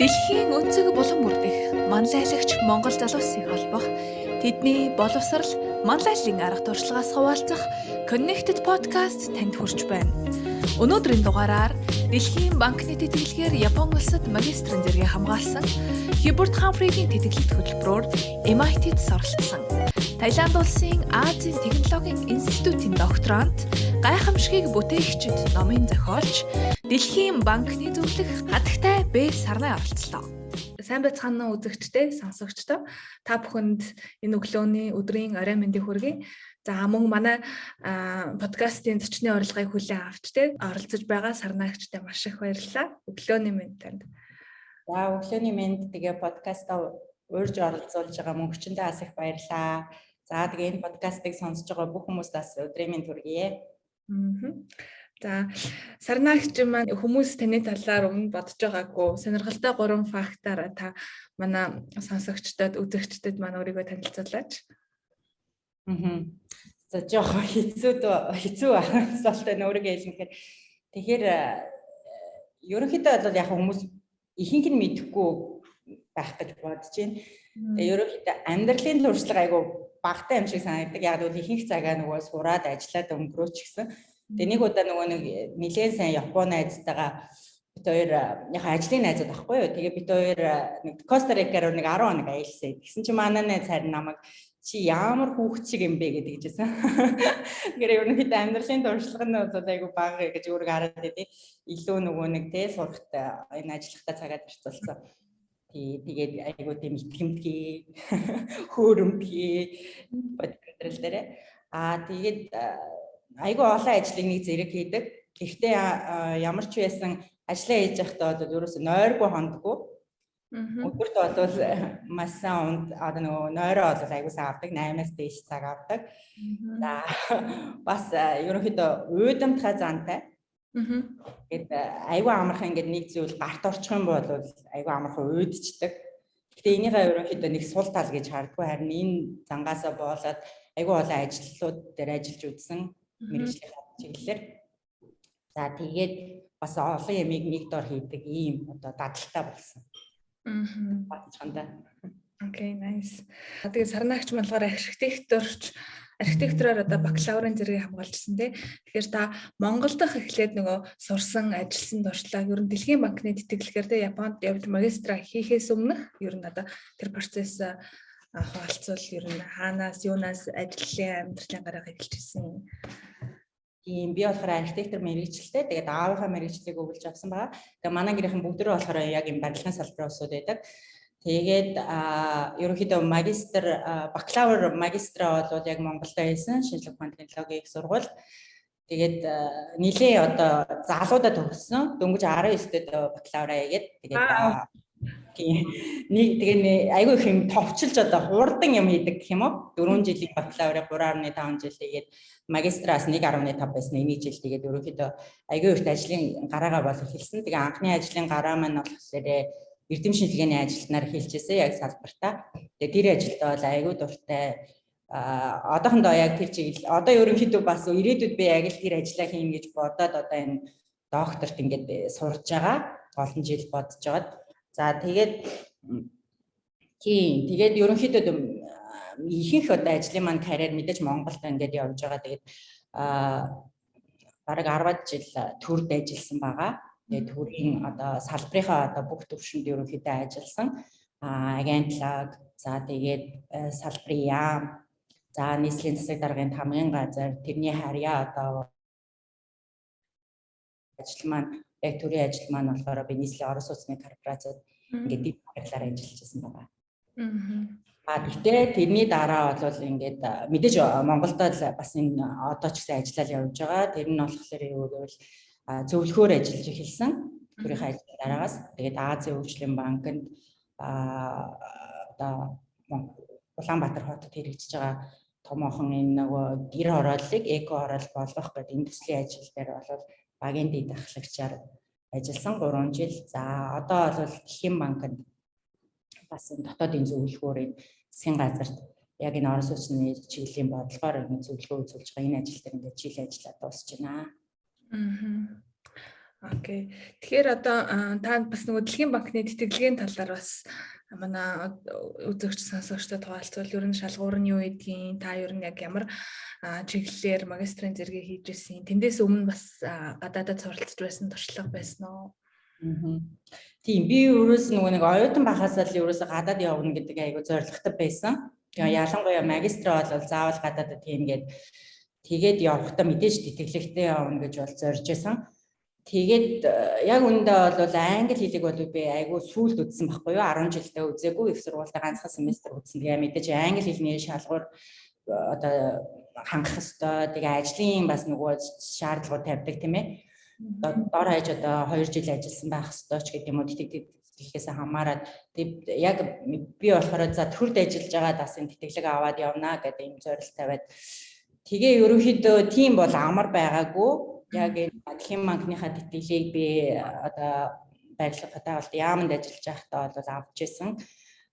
Дэлхийн өнцөг булан бүрдэх манлайлагч Монгол залуусыг холбох, тэдний боловсрал, манлайллын арга туршлагаас хуваалцах Connected Podcast танд хүрч байна. Өнөөдрийн дугаараар Дэлхийн банкны тэтгэлгээр Япон улсад магистрийн зэрэгээ хамгаалсан Хьюберт Хамфригийн тэтгэлэгт хөтөлбөрөөр MIT-д суралцсан. Таиланд улсын Азийн технологийн институтын докторант, гайхамшигыг бүтээгчид номын зохиолч, Дэлхийн банкны зөвлөх хатагтай Б Сарнай оролцлоо. Сайн байцгаана уу үзэгчдээ, сонсогчдоо. Та бүхэнд энэ өдрийн орой мэндийг хүргэе. За мөн манай подкастын зочны урилгыг хүлээн авч оролцож байгаа Сарнайгчтай маш их баярлалаа. Өглөөний мэнд танд. За өглөөний мэнд тэгээ подкастаа урьж оролцуулж байгаа мөнгөчөндөө бас их баярлалаа. За тэгээ энэ подкастыг сонсож байгаа бүх хүмүүст бас өдрийн мэнд хүргэе. За Сарнайгч маань хүмүүс таны талаар өмнө бодож байгаагүй сонирхолтой 3 фактаар та манай сонсогчдод үзэгчдэд маань өөрийгөө танилцуулаач. За жоохон хэцүү асуултаа өөрийгөө хэлнэхээр тэгэхээр ерөнхийдөө бол яг хүмүүс ихэнх нь мэдэхгүй байх гэж бодож байна. Тэгээ ерөнхийдөө амьдралын туршлага айгу багтаа юм шиг санагддаг. Яг л ихэнх цагаа нөгөө сураад ажиллаад өнгөрөөч гэсэн. Тэгээ нэг удаа нөгөө нэлээд сайн Японы найзтайгаа бид хоёр яг ажлын найзууд байхгүй юу. Тэгээ бид хоёр нэг Коста-Рикаар нэг 10 хоног аялсан. Тэгсэн чинь манай найз харин намайг чи ямар хүүхэд шиг юм бэ гэдэг хэлжсэн. Тэгэхээр ерөнхийдөө амьдралын туршлага нь бол айгу бага гэж өөрийгөө хараад байдیں۔ Илүү нөгөө нэг тэ сурахт энэ ажиллахтаа цагаад зарцуулсан. Тэгээд айгу тийм итгэмтгий хөөрөмтгий бодлол дээрээ тэгээд айгу олон ажлыг нэг зэрэг хийдэг. Гэхдээ ямар ч байсан ажиллаа хийж байхдаа бол ерөөсөө нойргүй хондгүй. Өдөрт бол маш сайн нөгөө нойроо бол айгу сайн авдаг. 8-аас дээш цаг авдаг. За бас ерөнхийдөө уйдамтгай зантай. Гэт айгу амархан ингээд нэг зүйл гарт орчих юм бол айгу амархан уйдчихдаг. Гэхдээ энийгээ ерөнхийдөө нэг сул тал гэж хардггүй, харин энэ зангаасаа болоод айгу олон ажлууд дээр ажиллаж үзсэн мэргэжлийн чиглэлээр. За тэгээд бас олон ямиг нэг дор хийдэг ийм одоо дадалтай болсон. Батчганда. Окей, nice. Тэгээд Сарнайгч болохоор архитектураар одоо бакалаврын зэрэг хамгаалжсэн тий. Тэгэхээр та Монгол дахь эхлээд нөгөө сурсан, ажилласан туршлага ер нь Дэлхийн банкны тэтгэлгээр тий Японд явж магистра хийхээс өмнөх ер нь одоо тэр процесс хаваалцвал ер нь хаанаас юунаас ажлын амьдралын гараг эхэлчихсэн. Тийм би болохоор архитектор мэргэжилтэй. Тэгээд аавынхаа мэргэжлийг өгүүлж авсан байгаа. Тэгээд манай гэрийнхэн бүгд рүү болохоор яг юм барилгын салбарын усуд байдаг. Тэгээд ерөнхийдөө бакалавр магистра бол яг Монголд байсан шинжлэх ухааны технологийн их сургууль. Тэгээд нилээ одоо залуудаа төгссөн. Дөнгөж 19-д бакалавраа хийгээд тэгээд айгүй их юм товчилж одоо хурдан юм хийдэг гэх юм уу? 4 жилийн бакалаврыг 3.5 жил хийгээд магистраас 1.5 байсан энийг жил тэгээд ерөнхийдөө айгүй их ажлын гараагаа бол эхэлсэн. Тэгээ анхны ажлын гараа маань болохоор эрдэм шинжилгээний ажилтнаар хэлжсэн яг салбартаа. Тэгээ тэр ажилд бол айгүй дуртай. Одоохондоо яг тэр чиглэл одоо ерөнхийдөө бас ирээдүйд би яг л тэр ажиллаа хийнэ гэж бодоод одоо энэ докторт ингээд сурж байгаа. Олон жил бодож байгаад. За тэгээд ерөнхийдөө ихэнх одоо ажлын маань карьер мэдээж Монголд ингээд явж байгаа. Тэгээд бараг 10 жил төрд ажилласан байгаа. Тэгээд төрийн одоо салбарынхаа одоо бүх төвшөнд ерөнхийдөө ажилласан. Агентлаг, за тэгээд салбарын яам, за нийслэлийн засаг даргын хамгийн газар, тэрний харьяа одоо ажил маань яг төрийн ажил маань болохоор би нийслэлийн орон сууцны корпорацид ингээд дэд баярлаар ажиллаж байсан байгаа. Гэхдээ тэрний дараа бол ингээд мэдээж Монголд л бас энэ одоо ч гэсэн ажиллаад явж байгаа. Тэр нь болохоор юу гэвэл зөвлөхөөр ажиллаж эхэлсэн. Өөрийнхөө ажлын дараагаас тэгээд Азийн хөгжлийн банкнд одоо Улаанбаатар хотод хэрэгжиж байгаа томоохон энэ нөгөө гэр хорооллыг эко хороол болгох гэдэг энэ төслийн ажил дээр бол багийн дэд ахлагчаар ажилласан 3 жил. За одоо бол Дэлхийн банкнд бас энэ дотоодын зөвлөхөөр засгийн газарт яг энэ орон сууцны чиглэлийн бодлогоор ингэ зөвлөгөө үзүүлж байгаа энэ ажил дээр ингээд жил ажиллаад дуусч байна. Окей. Тэгэхээр одоо та бас нөгөө Дэлхийн банкны тэтгэлгийн талаар бас манай үзэгч сонсогчдод хуваалцвал ер нь шалгуур нь юу гэдгийг, та ер нь яг ямар чиглэлээр магистрийн зэрэгээ хийж ирсэн. Тэндээс өмнө бас гадаадад суралцж байсан туршлага байсан уу? Тийм, би өөрөөс нөгөө нэг оюутан байхаас л ерөөсө гадаад явна гэдэг айгу зорилготой байсан. Тэгээ ялангуяа магистр бол заавал гадаадад хийгээд тэгээд явахдаа мэдээж тэтгэлэгтэй явна гэж бол зорж байсан. Тэгээд яг үүндээ бол англи хэлийг бол би айгүй сүүлд үзсэн байхгүй юу, 10 жилдээ үзээгүй, их сургуультай ганцхан семестр үзсэн. Тэгээ мэдээж англи хэлний шалгуур одоо хангах ёстой. Тэгээ ажлын бас нөгөө шаардлагууд тавьдаг тийм ээ. Дор хаяж одоо 2 жил ажилласан байх ёстой ч гэдэг юм уу, тэтгэлгээс хамаарат. Тэгээд яг би болохоор за төрөлд ажиллаж байгаа бас энэ тэтгэлэг аваад явна гэдэг юм зорилт тавиад. Тэгээ ерөнхийдөө тийм бол амар байгаагүй. Яг энэ Дэлхийн банкныхаа тэтгэлгийг би одоо байрлал хатаалт яамд ажиллаж байхдаа бол авч ирсэн.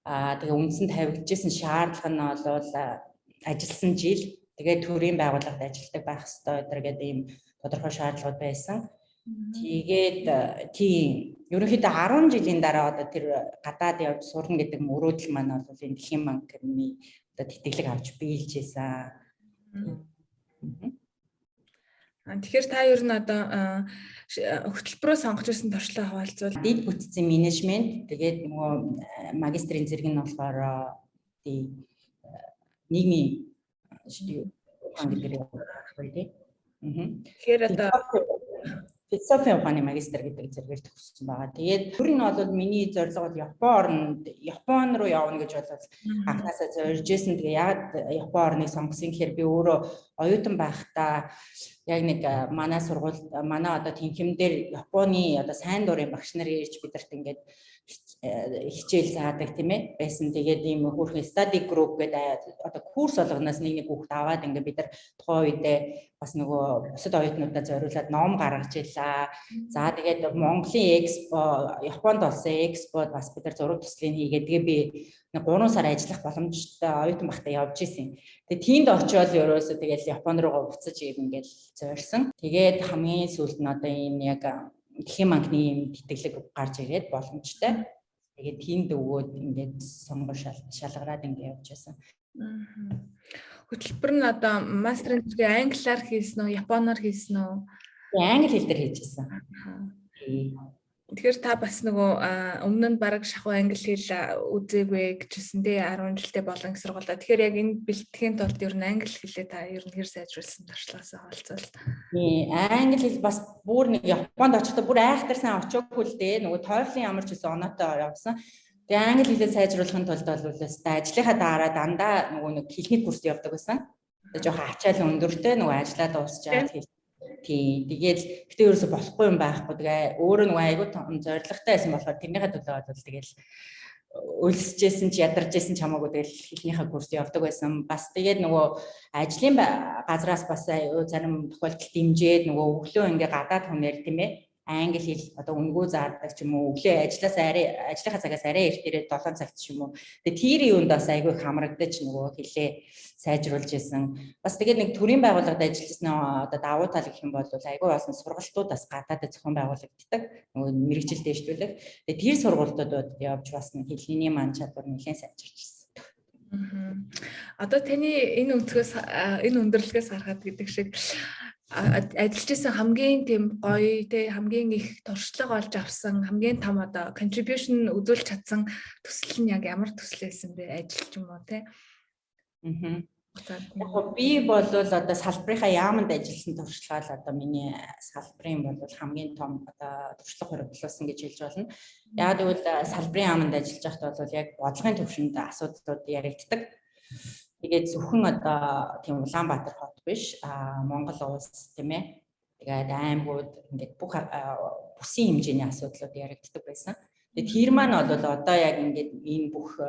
Тэгээ үндсэн тавигдчихсан шаардлага нь бол ажилласан жил, тэгээ төрийн байгууллагад ажилладаг байх ёстой гэдэг ийм тодорхой шаардлагууд байсан. Тэгээд тийм ерөнхийдөө 10 жилийн дараа одоо тэр гадаад явж сурна гэдэг мөрөөдөл маань бол энэ Дэлхийн банкны одоо тэтгэлэг авч биелжсэн. Тэгэхээр та ер нь одоо хөтөлбөрөө сонгож ирсэн туршлага хаваалцвал дэд бүтцийн менежмент, тэгээд нөгөө магистрийн зэрэг нь болохоор нийгмийн ухаан гэдэг юм байна. Тэгэхээр одоо философийн ухааны магистр гэдэг зэрэгээр төгссөн байгаа. Тэгээд түр нь бол миний зорилго бол Япон руу явна гэж бол анхнаасаа зорж ирсэн. Тэгээ яг Япон орныг сонгосон гэхээр би өөрөө оюутан байхдаа яг нэг манай сургууль манай одоо тэнхимдэр Японы одоо сайн дурын багш нарын ирж бидэрт ингээд хичээл заадаг тийм ээ байсан. Тэгээд ийм хөрхэн study group гэдэг одоо курс болгоноос нэг хүүхд аваад ингээд бид нар тухайн үедээ бас нөгөө бусад оюутнуудаа зориулаад ном гаргаж илаа. За тэгээд Монголын экспо, Японд болсон экспод бас бид нар зураг төслийн хийгээд тэгээ би 3 сар ажиллах боломжтой оюутан байхдаа явж исэн. Тэгээд тийнд очиод ерөөсөө тэгээд Япон руугаа буцаж ирнэ гэж зорьсон. Тэгээд хамгийн сүүлд нь одоо энэ яг Дэлхийн банкны юм тэтгэлэг гарч ирээд боломжтой. Тэгээд тийнд өгөөд ингээд сонгож шалгараад ингээд явж байсан. Хөтөлбөр нь одоо мастерын зэрэг англиар хийсэн үү, японоор хийсэн үү? Англи хэл дээр хийжсэн. Тэгэхээр та бас нөгөө өмнө нь бараг шахуу англи хэл үзээгүй гэжсэн тий 10 жилдээ болон их сургуультай. Тэгэхээр яг энэ бэлтгэхийн тулд ер нь англи хэлээ та ер нь хэр сайжруулсан туршлагаасаа холцвол. Тий англи хэл бас бүр нэг Японд очихдоо бүр айхтарсан очоогүй л дээ. Нөгөө TOEFL-ийн ямар ч гэсэн оноотой явсан. Тэгээ англи хэлээ сайжруулахын тулд бол ажлынхаа дараа дандаа нөгөө нэг хэлний курс явдаг байсан. Тэгээ жоохон ачаал өндөртэй нөгөө ажиллаа дуусчаад хэл. Тий тэгээд гэтээ ерөөсө болохгүй юм байхгүй. Тэгээ өөрөө нөгөө айгуу зоригтой байсан болохоор тэрнийхээ төлөө бол тэгэл өлсөжсэн ч ядарчсэн ч хамаагүй тэгэл хэлнийхээ курс явдаг байсан. Бас тэгээд нөгөө ажлын газраас бас зарим тохиолдолд дэмжээд нөгөө өглөө ингээ гадаад хүнээр тийм ээ англи хэл одоо үнгүү заардаг ч юм уу өглөө ажлынхаа цагаас арай эрт ирээд 7 цагт ч юм уу. Тэгээ тэр юунд бас айгүй их хамрагдаж нөгөө хэлээ сайжруулж исэн. Бас тэгээд нэг төрийн байгууллагад ажиллажсэн одоо давуу тал гэх юм бол айгүй олон сургалтууд бас гадаадд зохион байгуулагддаг. Нөгөө мэрэгжил дэвшүүлэх. Тэгээд тэр сургалтуудад явж бас хэлний маань чадвар нэлээд сайжирч ирсэн. Одоо таны энэ өндөрлөгөөс харахад гэдэг шиг ажиллаж исэн хамгийн тийм гоё те хамгийн их туршлага олж авсан хамгийн том одоо contribution үзүүлж чадсан төсөл нь яг ямар төсөл байсан бэ ажил ч юм уу те. Би бол одоо салбарынхаа яамд ажилласан туршлага л одоо миний салбарын бол хамгийн том одоо туршлага хуримтлуулсан гэж хэлж болно. Яг тэгвэл салбарын яамд ажиллаж байхдаа бол яг бодлогын төвшөнд асуудлууд яригддаг. Тэгээд зөвхөн одоо тийм Улаанбаатар хот биш Монгол улс тийм ээ. Тэгээд аймагуд ингээд бүх бүсийн хэмжээний асуудлууд яригддаг байсан. Тэгээд тэр маань бол одоо яг ингээд энэ бүх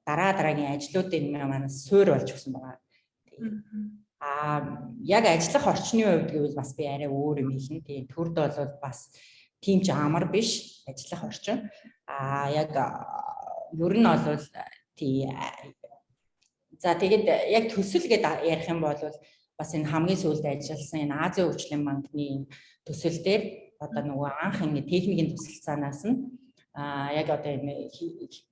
дараагийн ажлуудын манаас суурь болж өгсөн байгаа. Яг ажиллах орчны хувьд гэвэл бас би арай өөр юм хэлнэ. Тэгээд төрд бол бас тийм ч амар биш ажиллах орчин. Яг ер нь бол тий. За тэгээд яг төсөл гэдэг ярих юм бол бас энэ хамгийн сүүлд ажилласан энэ Азийн хөгжлийн банкны төсөл дээр одоо нөгөө анх ингэ техникийн тусалцаанаас нь яг одоо энэ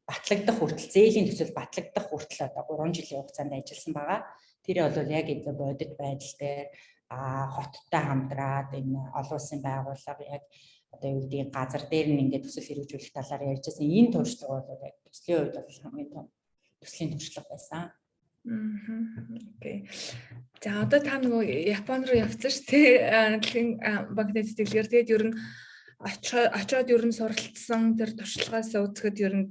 батлагдах хүртэл зээлийн төсөл батлагдах хүртэл одоо 3 жилийн хугацаанд ажилласан байгаа. Тэр бол яг энэ бодит байдал дээр хоттой хамтраад энэ олон улсын байгууллага яг одоо юу гэдэг газар дээр нь ингээд төсөл хэрэгжүүлэх талаар ярьж байсан. Энэ туршлага бол яг төслийн үед бол хамгийн том төслийн туршлага байсан. Окей. За одоо та нөгөө Япон руу явцсан шүү дээ. Дэлхийн банкны сэтгэлгээр тэгээд ер нь очоод ер нь суралцсан тэр туршлагаас үзэхэд ер нь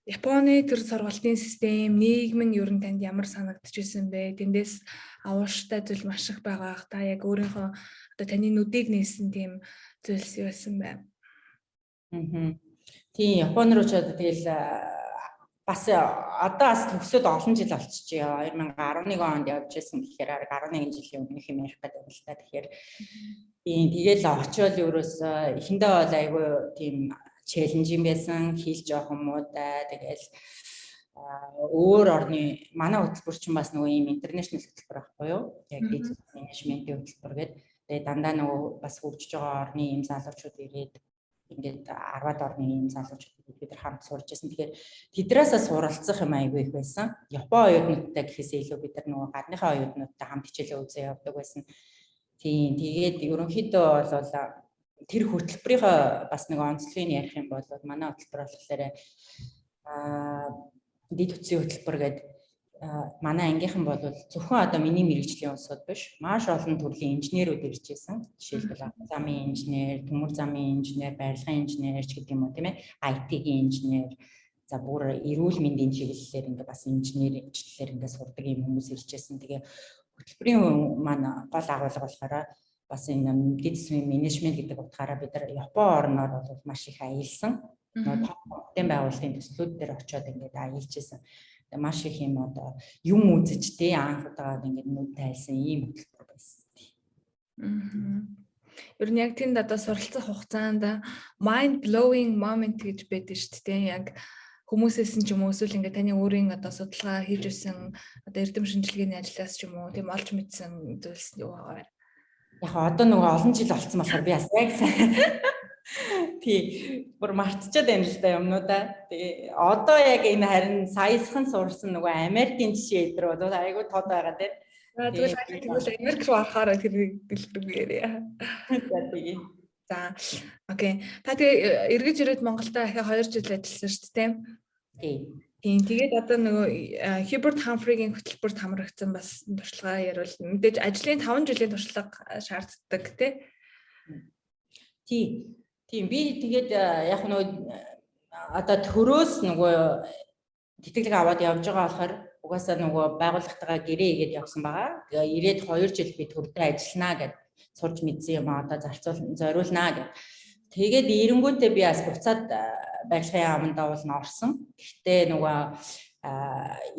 Японы тэр сургалтын систем, нийгэм нь ер нь танд ямар санагдчихсэн бэ? Тэндээс авууштай зүйл маш их байгаа. Та яг өөрийнхөө одоо таны нүдийг нээсэн тийм зүйлс юу байсан бэ? Тийм, Япон руу ч одоо тэгэл бас одоо бас төгсөөд олон жил болчихжээ. 2011 онд явж байсан гэхээр 11 жилийн өмнөх юм ярих гэдэг л та. Тэгэхээр тэгэл очиод ерөөс эхэндээ бол айгүй тийм челленжинг байсан, хийл жоох юмудаа. Тэгэл өөр орны манай хөтөлбөр чинь бас нөгөө юм интернэшнл хөтөлбөр байхгүй юу? Яг бизнес менежментийн хөтөлбөр гэдэг. Тэгээ дандаа нөгөө бас хөгжиж байгаа орны юм залуучууд ирээд ингээд 10-аад орны юм залуучууд бид нар хамт сурж байсан. Тэгэхээр тэднээсээ суралцах юм айгүй их байсан. Япон оюутнуудтай гэхээсээ илүү бид нар нөгөө гадныхаа оюутнуудтай хамт хичээлээ үзээ явдаг байсан. Тийм, тэгээд ерөнхийдөө бол тэр хөтөлбөрийнхөө бас нэг онцлогийг ярих юм бол манай хөтөлбөр болохоор дэд үтсийн хөтөлбөр гэдэг манай ангийнхан бол зөвхөн одоо миний мэрэгжлийн улсууд биш, маш олон төрлийн инженерүүд ирж байсан. Жишээлбэл замын инженер, төмөр замын инженер, барилгын инженер ч гэдэг юм уу тийм ээ, IT-ийн инженер, за бүр эрүүл мэндийн чиглэлээр ингээ бас инженерчлэлээр ингээ сурдаг юм хүмүүс ирж байсан. Тэгээ хөтөлбөрийн маань гол агуулга болохоор бас энэ бизнес менежмент гэдэг утгаараа бид нар Япон орноор бол маш их аялсан. Хотын байгууллагын төслүүд дээр очиод ингээд аялж байсан. Маш их юм одоо юм үзэж тэ анх удаагаад ингээд нүд тайлсан ийм хөтөлбөр байсан. Ер нь яг тэнд одоо суралцах хугацаанд mind blowing moment гэж байдаг шүү дээ. Яг хүмүүсээс нь ч юм уу эсвэл ингээд таны өөрийн одоо судалгаа хийж өссөн одоо эрдэм шинжилгээний ажлаас ч юм уу тийм олж мэдсэн зүйлс юу байгаа вэ? Яг одоо нөгөө олон жил болсон болохоор би бас яг тий бүр мартчихад байна л да юмнуудаа. Тэгээ одоо яг энэ харин саяхан сурсан нөгөө Америкийн жишээ дээр бол айгүй тод байгаа тийм. Тэгвэл Америк руу орохоор тэр дэлгэрүүлээрээ. За окей. Та тэгээ эргэж ирээд Монголда ахаа 2 жил ажилласан шүү дээ. Тийм. Тэгээд одоо нөгөө Hubert Humphrey-гийн хөтөлбөрт хамрагдсан бас туршлага ярил. Мэдээж ажлын 5 жилийн туршлага шаарддаг тий. Тийм би тэгээд яг нөгөө одоо төрөөс нөгөө тэтгэлэг аваад явж байгаа болохоор угаасаа нөгөө байгууллагатайгаа гэрээ игээд явсан байгаа. Тэгээ ирээд 2 жил би төрдөө ажилланаа гэд сурж мэдсэн юм одоо зориулнаа гэд. Тэгээд эренгүүтээ би бас буцаад барилгын яамдаа бол орсон. Гэхдээ нөгөө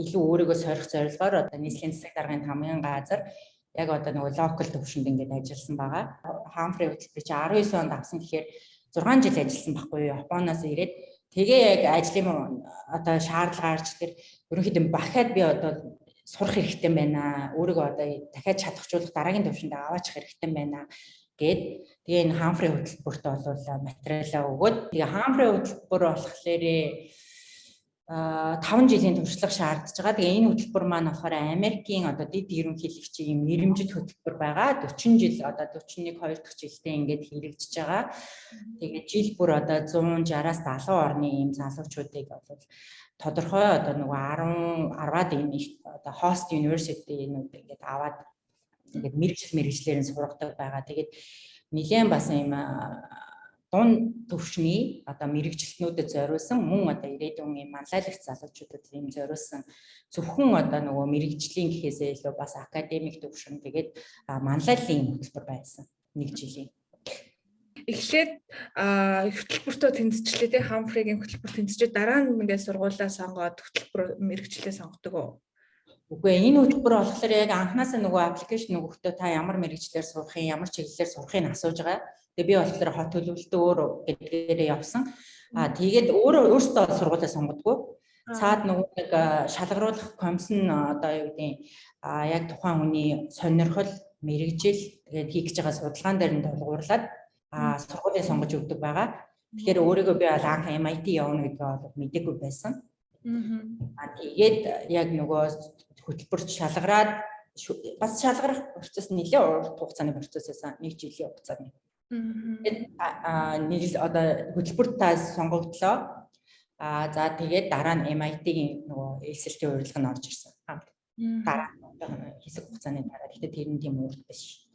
илүү өөрийгөө сорих зорилгоор одоо нийслэлийн засаг даргын хамгийн газар яг одоо нөгөө локал төвшөнд ингээд ажилласан байгаа. Humphrey хөтөлбөр чи 19 онд авсан гэхээр 6 жил ажилласан байхгүй юу? Японоос ирээд тэгээ яг ажлын одоо шаардлага гарч тэр ерөнхийдөө бахад би одоо сурах хэрэгтэй байна. Өөрийгөө одоо дахиад чадахжуулах дараагийн төвшөнд аваачих хэрэгтэй байна гэд тэгээ энэ Humphrey хөтөлбөрт бол материалаа өгөөд тэгээ Humphrey хөтөлбөр болохоор 5 жилийн туршлага шаардж байгаа. Тэгээ энэ хөтөлбөр маань болохоор Америкийн одоо дэд ерөнхийлөгчийн юм нэрэмжит хөтөлбөр байгаа. 40 жил одоо 41 2 дахь жилдээ ингээд хэрэгжиж байгаа. Тэгээ жил бүр одоо 160-аас 70 орны юм залуучуудыг бол тодорхой одоо нөгөө 10-аад ийм одоо host university-нууд ингээд аваад ингээд мэрэгчлэрийн сургадаг байгаа. Тэгээд нэлээд бас ийм дунд төвшний одоо мэрэгчлэтнүүдэд зориулсан мөн одоо ирээдүйн юм манлайлагч залуучуудад ийм зориулсан зөвхөн одоо нөгөө мэрэгжлийн гэхээсээ илүү бас академик төвшин тэгээд манлайлалын хөтөлбөр байсан 1 жилийн. Эхлээд хөтөлбөртөө тэнцвчлээ тий Humphrey-гийн хөтөлбөр тэнцвчээ дараа нь ингээд сургуулаа сонгоод хөтөлбөр мэрэгчлээ сонгодог уу? Үгүй энэ хөтөлбөр болохоор яг анханасаа нөгөө аппликейшн өгөхдөө та ямар мэрэгчлэр сурах юм, ямар чиглэлээр сурахыг асууж байгаа. Тэгээ би болохоор хот төлөвлөлтөө өөр гэдгээрээ явсан. Тэгээд өөрөөсөө сургуулаа сонгодгоо. Цаад нөгөө нэг шалгаруулах комиссн одоо юу гэдэг яг тухайн хүний сонирхол мэрэгжил тэгээд хийх гэж байгаа судалгаан дээр нь тулгуурлаад сургуулийг сонгож өгдөг байгаа. Тэгэхээр өөрийгөө би бол анх MIT явна гэдгээ бол мэдээгүй байсан. Тэгээд яг нөгөө хөтөлбөрт шалгараад бас шалгарах процесс нэлээд урт хугацааны процесс байсан. 1 жилийн хугацааны. Тэгээд одоо хөтөлбөрт та сонгогдлоо. За тэгээд дараа нь MIT-ийн нөгөө элсэлтийн урилга нь орж ирсэн. Дараа хэсэг хугацааны дараа. Гэхдээ тэр нь тийм урт биш.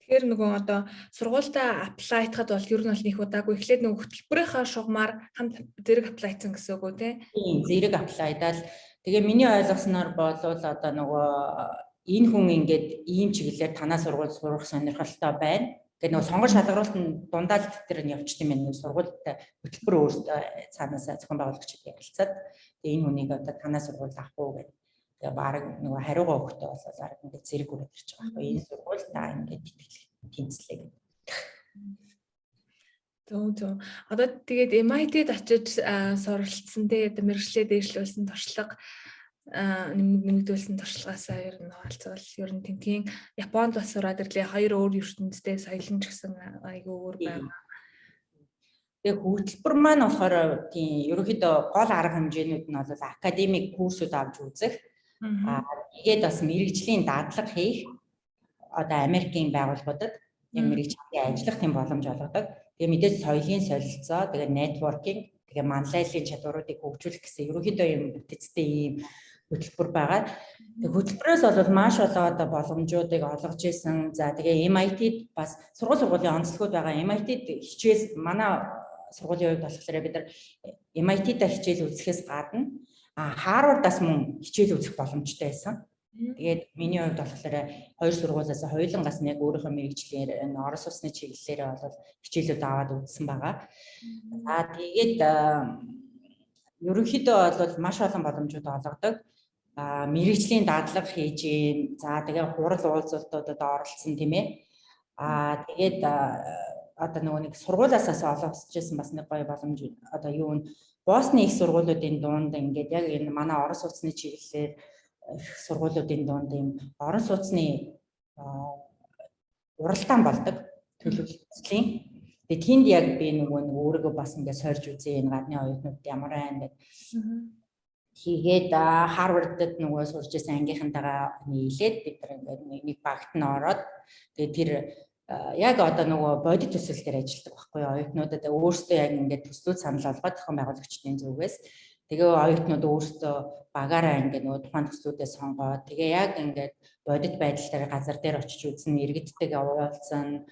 Тэгэхээр нөгөө одоо сургуультаа аплайтахад бол ер нь бол нэг удаагүй эхлээд нөгөө хөтөлбөрийнхаа шугамар хамт зэрэг аплайтсан гэсэн үг үү те? Тийм, зэрэг аплайдаад тэгээ миний ойлгосноор бол одоо нөгөө энэ хүн ингээд ийм чиглэлээр танаа сургууль сурах сонирхолтой байна. Гэхдээ нөгөө сонгож шалгаруулалтын дундаа л тэр нь явчихсан юм байна. Сургуультай хөтөлбөр өөртөө цаанаасаа зохион байгуулагчид ярилцаад тэгээ энэ хүнийг одоо танаа сургууль авах уу гэдэг. Тэгээ баг нөгөө хариугаа өгөхдөө бол баг ингээд зэрэг үрээд ирж байгаа байхгүй. Энэ сургууль та ингээд тэнцлээ гэдэг. Зөв. Одоо тэгээд MIT-д очиж суралцсан тэгээд мэргэжлээ дээшлүүлсэн туршлага нэмэгдүүлсэн туршлагаасаа ер нь хаалцвал ер нь тэнхийн Японд бас сураад ирлээ. 2 өөр ертөнцтэй соёлын ч гэсэн айгүй өөр байна. Тэгээ хөтөлбөр маань болохоор тийм ерөнхийдөө гол арга хэмжээнүүд нь бол академик курсууд авч үзэх. Тэгээд бас мэргэжлийн дадлага хийх. Одоо Америкийн байгууллагуудад яг мэргэжлийн ажиллах тийм боломж олгодог. Тэгээ мэдээж соёлын солилцоо, тэгээ networking, тэгээ манлайлалын чадваруудыг хөгжүүлэх гэсэн ерөнхийдөө юм бүтцтэй ийм хөтөлбөр байгаа. Тэгээ хөтөлбөрөөс бол маш олон боломжуудыг олгож исэн. За тэгээ MIT-д бас сургуулийн онцлогуд байгаа. MIT-д хичээл манай сургуулийн хувьд болохоор бид нар MIT-д хичээл үзэхээс гадна Harvard-аас мөн хичээл үзэх боломжтой байсан. Тэгээд миний хувьд болохоор 2 сургуулиас хоёулангаас нь яг өөрийнхөө мэргэжлээр Орос улсны чиглэлээр бол хичээлүүд аваад үзсэн байгаа. За тэгээд ерөнхийдөө бол маш олон боломжууд олгодог. Мэргэжлийн дадлага хийж гин. За тэгээд хурал уулзалтуудад оролцсон тийм ээ. Тэгээд одоо нөгөө нэг сургуулиасаа олгосч байсан бас нэг гоё боломж одоо юу вэ? Босны их сургуулиудын дунд ингээд яг энэ манай Орос улсны чиглэлээр сургуулиудын дунд ийм орон сууцны уралдаан болдог төлөвлөлийн. Тэгээд тэнд яг би нөгөө өөрийгөө бас ингээд сорж үзье энэ гадны оюутнууд ямар байна гэдэг. Тэгээд Harvard-д нөгөө сурч байсан ангийнхантайгаа нийлээд бид нар ингээд нэг багт нь ороод тэгээд тэр яг одоо нөгөө бодит төсөл дээр ажилладаг байхгүй юу? Оюутнуудад өөрсдөө яг ингээд төслүүд санал болгоод зохион байгуулагчдын зүгээс тэгээ оюутнууд өөрсдөө багаараа ингээд нөгөө тухайн төслүүдээ сонгоод тэгээ яг ингээд бодит байдал дээр газар дээр очиж үзэн иргэдтэйгээ уулзсан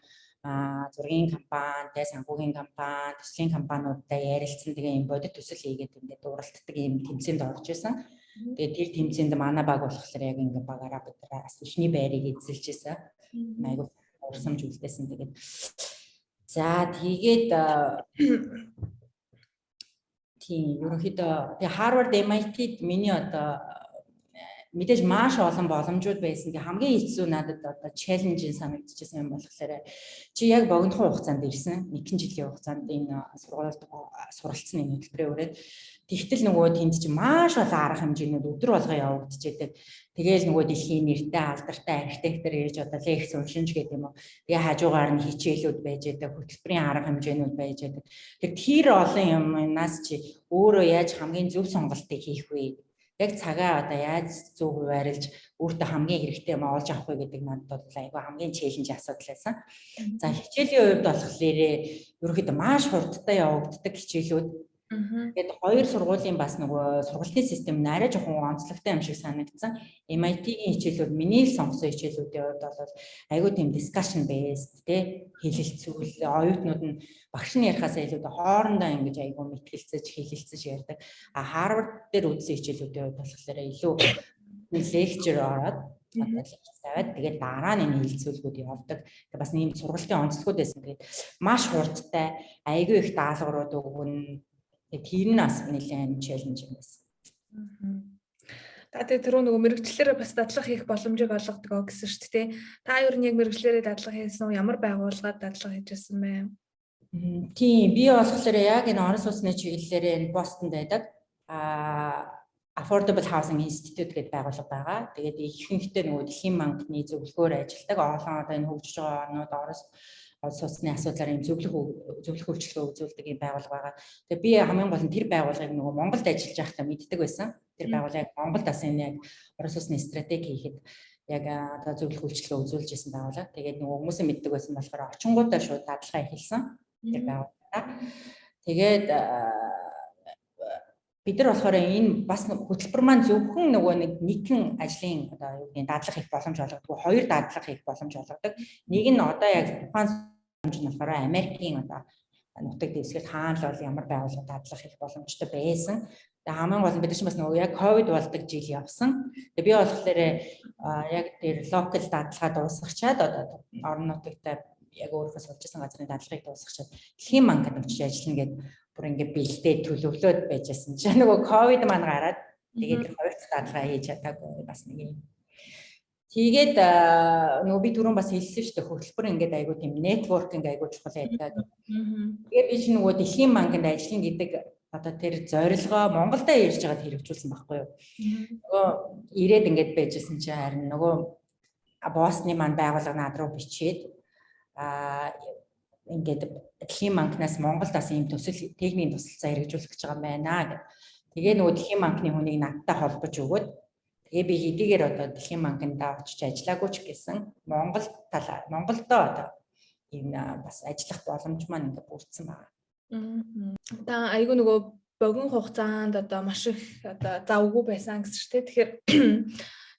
зургийн компани, санхүүгийн компани, төслийн компаниудтай ярилцсан тэгээ юм бодит төсөл хийгээд ингээд уралддаг юм тэмцээнд орж исэн. Тэгээд тэр тэмцээнд манай баг болохоор яг ингээд багаараа бид нар ашигны байрыг эзэлж исэн. Айгуу урсамж үлдээсэн тэгээд. За тэгээд тийм ерөнхийдөө Harvard MIT-д миний одоо мэдээж маш олон боломжууд байсан. Тэгээ хамгийн хэцүү надад одоо чаленжийн санагдчихсан юм болохоор чи яг богинохон хугацаанд ирсэн. 1 жилийн хугацаанд энэ сургуульд суралцсан энэ хөтөлбөрөөр өрөөд тэгтэл нөгөө тэнд чи маш олон арга хэмжээнүүд өдөр болго явагдчихэдэг. Тэгээл нөгөө дэлхийн нэртэй алдартай архитектор ирж одоо лекц уншинж гэдэг юм уу. Тэгээ хажуугаар нь хичээлүүд байж байдаг, хөтөлбөрийн арга хэмжээнүүд байж байдаг. Тэр олон юмнаас чи өөрөө яаж хамгийн зөв сонголтыг хийх вэ? Яг цагаа одоо яаж зөв хуваарлж өөртөө хамгийн хэрэгтэй юм олж авах вэ гэдэг надад бол айгүй хамгийн челленж асуудал байсан. За хичээлийн хувьд болохоор ерөнхийдөө маш хурдтай явагддаг хичээлүүд. Тэгээд 2 сургуулийн бас нөгөө сургалтын систем нь арай жоохон онцлогтой юм шиг санагдсан. MIT-ийн хичээлүүд миний сонгосон хичээлүүдийн хувьд бол айгүй тийм discussion based тий хэлэлцүүл оюутнууд нь багш нь ярихаасаа илүү хоорондоо ингэж айгүй мэтгэлцэж хэлэлцэж ярьдаг. Harvard дээр үзсэн хичээлүүдийн хувьд болохоор илүү lecture ороод тавиад тэгээд дараа нь хэлэлцүүлгүүд явдаг. Тэгээд бас ийм сургалтын онцлогуд байсан. Тэгээд маш хурдтай айгүй их даалгаврууд өгнө. Тэр нь бас нэлээд челленж юм байсан. Тэгээд түрүү нөгөө мэрэгчлэрээ бас дадлага хийх боломжийг олгодог гэсэн шүү дээ. Та ер нь яг мэрэгчлэрээ дадлага хийсэн үү? Ямар байгууллагад дадлага хийжсэн бэ? Тийм, би болохоор яг энэ Орос улсны чиглэлээр энэ Бостонд байдаг. Affordable Housing Institute гэдэг байгууллага байгаа. Тэгээд ихэнхдээ нөгөө Дэлхийн банкны зөвлөгөөр ажилладаг олон одоо энэ хөгжиж байгаа орнууд Орос улсны асуудлаар юм зөвлөх үйлчилгээ үзүүлдэг юм байгууллага байгаа. Тэгээд би хамгийн гол нь тэр байгууллагыг нөгөө Монголд ажиллаж байхдаа мэддэг байсан. Тэр байгууллагыг Монголд бас энэ яг Орос улсны стратеги хийхэд яг одоо зөвлөх үйлчилгээ үзүүлж исэн байгууллага. Тэгээд нөгөө хүмүүсийн мэддэг байсан болохоор очингуудаа шууд дадлага эхэлсэн. Тэр байгууллага. Тэгээд бид нар болохоор энэ бас хөтөлбөр маань зөвхөн нөгөө нэгэн ажлын одоо юу гэдэг дадлага хийх боломж олгодог, хоёр дадлага хийх боломж олгодог. Нэг нь одоо яг тухайн боломж нь болохоор Америкийн одоо нутаг дэвсгэр хаана л бол ямар байгууллага дадлага хийх боломжтой байсан. Тэгээ хамгийн гол нь бид нар ч бас нөгөө яг ковид болдог жил явсан. Тэгээ би болохоор яг тэр локал дадлага дуусгачаад одоо орон нутагтай яг өөрөөсөө суулж байсан газрын дадлагыг дуусгачаад Дэлхийн банкнд очиж ажиллана гэдэг бүр ингээд бэлдээ төлөвлөөд байжсэн чинь нөгөө ковид маань гараад тэгээд хоёр дадлага хийж чадаагүй бас нэг юм. Тэгээд нөгөө би түрүүн бас хэлсэн шүү дээ хөтөлбөр ингээд айгуу тийм нэтворкинг айгуу чухал байдаг. Тэгээд би чинь нөгөө Дэлхийн банкнд ажиллана гэдэг одоо тэр зорилгоо Монголдо ирж байгаад хэрэгжүүлсэн байхгүй юу. Нөгөө ирээд ингээд байжсэн чинь харин нөгөө боссны маань байгууллага над руу бичээд ингээд Дэлхийн банкнаас Монголд бас ийм төсөл техникийн тусалцаа хэрэгжүүлэх гэж байгаа юм байна гэх. Тэгээ нөгөө Дэлхийн банкны хүнийг надтай холбож өгөөд тэгээ би хэдийгээр одоо Дэлхийн банкнд очиж ажиллаагүй ч гэсэн Монголдо одоо ийм бас ажиллах боломж маань ингээд бүрдсэн байна. Та айгүй нөгөө богино хугацаанд одоо маш их одоо завгүй байсан гэсэн чинь тэгэхээр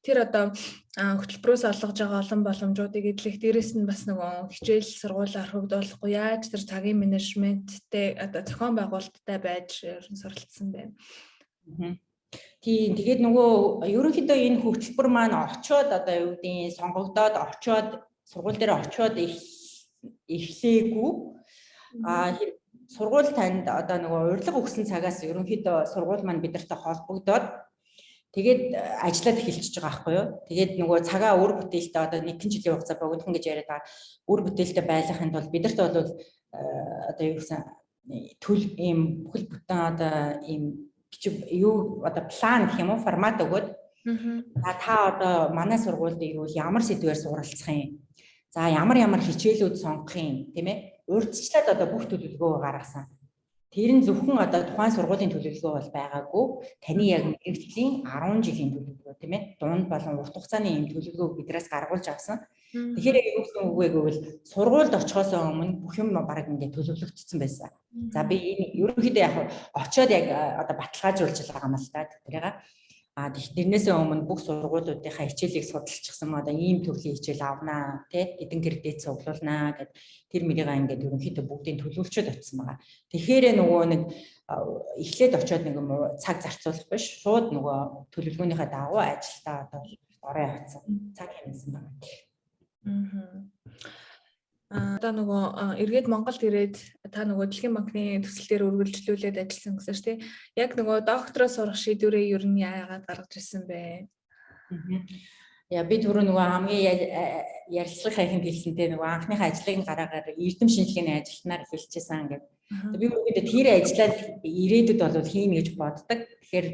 тэр одоо хөтөлбөрөөс олгож байгаа олон боломжуудыг эдлэх дээрэс нь бас нөгөө хичээл сургуулиар хөгжүүлэхгүй яаж тэр цагийн менежменттэй одоо зохион байгуулалттай байж суралцсан байна. Тийм тэгээд нөгөө ерөнхийдөө энэ хөтөлбөр маань очиод одоо юу гэдгийг сонгогдоод очиод сургууль дээр очиод эхлээгүй сургууль танд одоо нөгөө урилга өгсөн цагаас ерөнхийдөө сургууль маань бидэртэй холбогдоод тэгээд ажиллаад эхэлчихэж байгаа байхгүй юу. Тэгээд нөгөө цагаа үр бүтээлтэй одоо нэгэн жилийн хугацаа богинохон гэж яриад байгаа үр бүтээлтэй байлгахын тулд бидэрт бол одоо юу гэсэн ийм бүхэл бүтэн одоо ийм юу одоо план гэх юм уу формат өгөөд та одоо манай сургуульд ирвэл ямар сэдвээр суралцах юм. За ямар хичээлүүд сонгох юм тийм ээ. Урьдчилаад одоо бүх төлөвлөгөө гаргасан. Тэр нь зөвхөн одоо тухайн сургуулийн төлөвлөгөө бол байгаагүй. Таны яг мэрэгжлийн 10 жилийн төлөвлөгөө тийм ээ. Дунд болон урт хугацааны ийм төлөвлөгөөг биднээс гаргуулж авсан. Тэгэхээр яг юу гэсэн үг вэ гэвэл сургуульд очихоос өмнө бүх юм баг ингээд төлөвлөгдсөн байсан. За би энэ ерөнхийдөө яг очиод яг одоо баталгаажуулж байгаа юм л та тэрийг. Тэрнээсээ өмнө бүх сургуулиудынхаа хичээлийг судалчихсан одоо ийм төрлийн хичээл авнаа тий эдэн кредит цуглуулнаа гэд тэр мөрийгээ ингээд ерөнхийдөө бүгдийг төлөвлөчөөд очсон байгаа. Тэгэхээр нөгөө нэг эхлээд очиод нэг цаг зарцуулах биш шууд нөгөө төлөвлөгөөнийхөө дагуу ажилдаа одоо орой авсан цаг хэмнэсэн байна. Одоо нөгөө эргээд Монголд ирээд та нөгөө Дэлхийн банкны төсөл дээр үргэлжлүүлээд ажилласан гэсэн шүү дээ. Яг нөгөө доктороо сурах шийдвэрээ ер нь яагаад гаргаж ирсэн бэ? Яа би түрүү нөгөө хамгийн ярилцлага хайханд хэлсэнтэй нөгөө анхныхаа ажлыг гараагаар эрдэм шинжилгээний ажилтнаар эхэлчихсэн гэдэг. Би үүгээд тэр ажиллаад ирээдүйд бол хийнэ гэж боддог. Тэгэхээр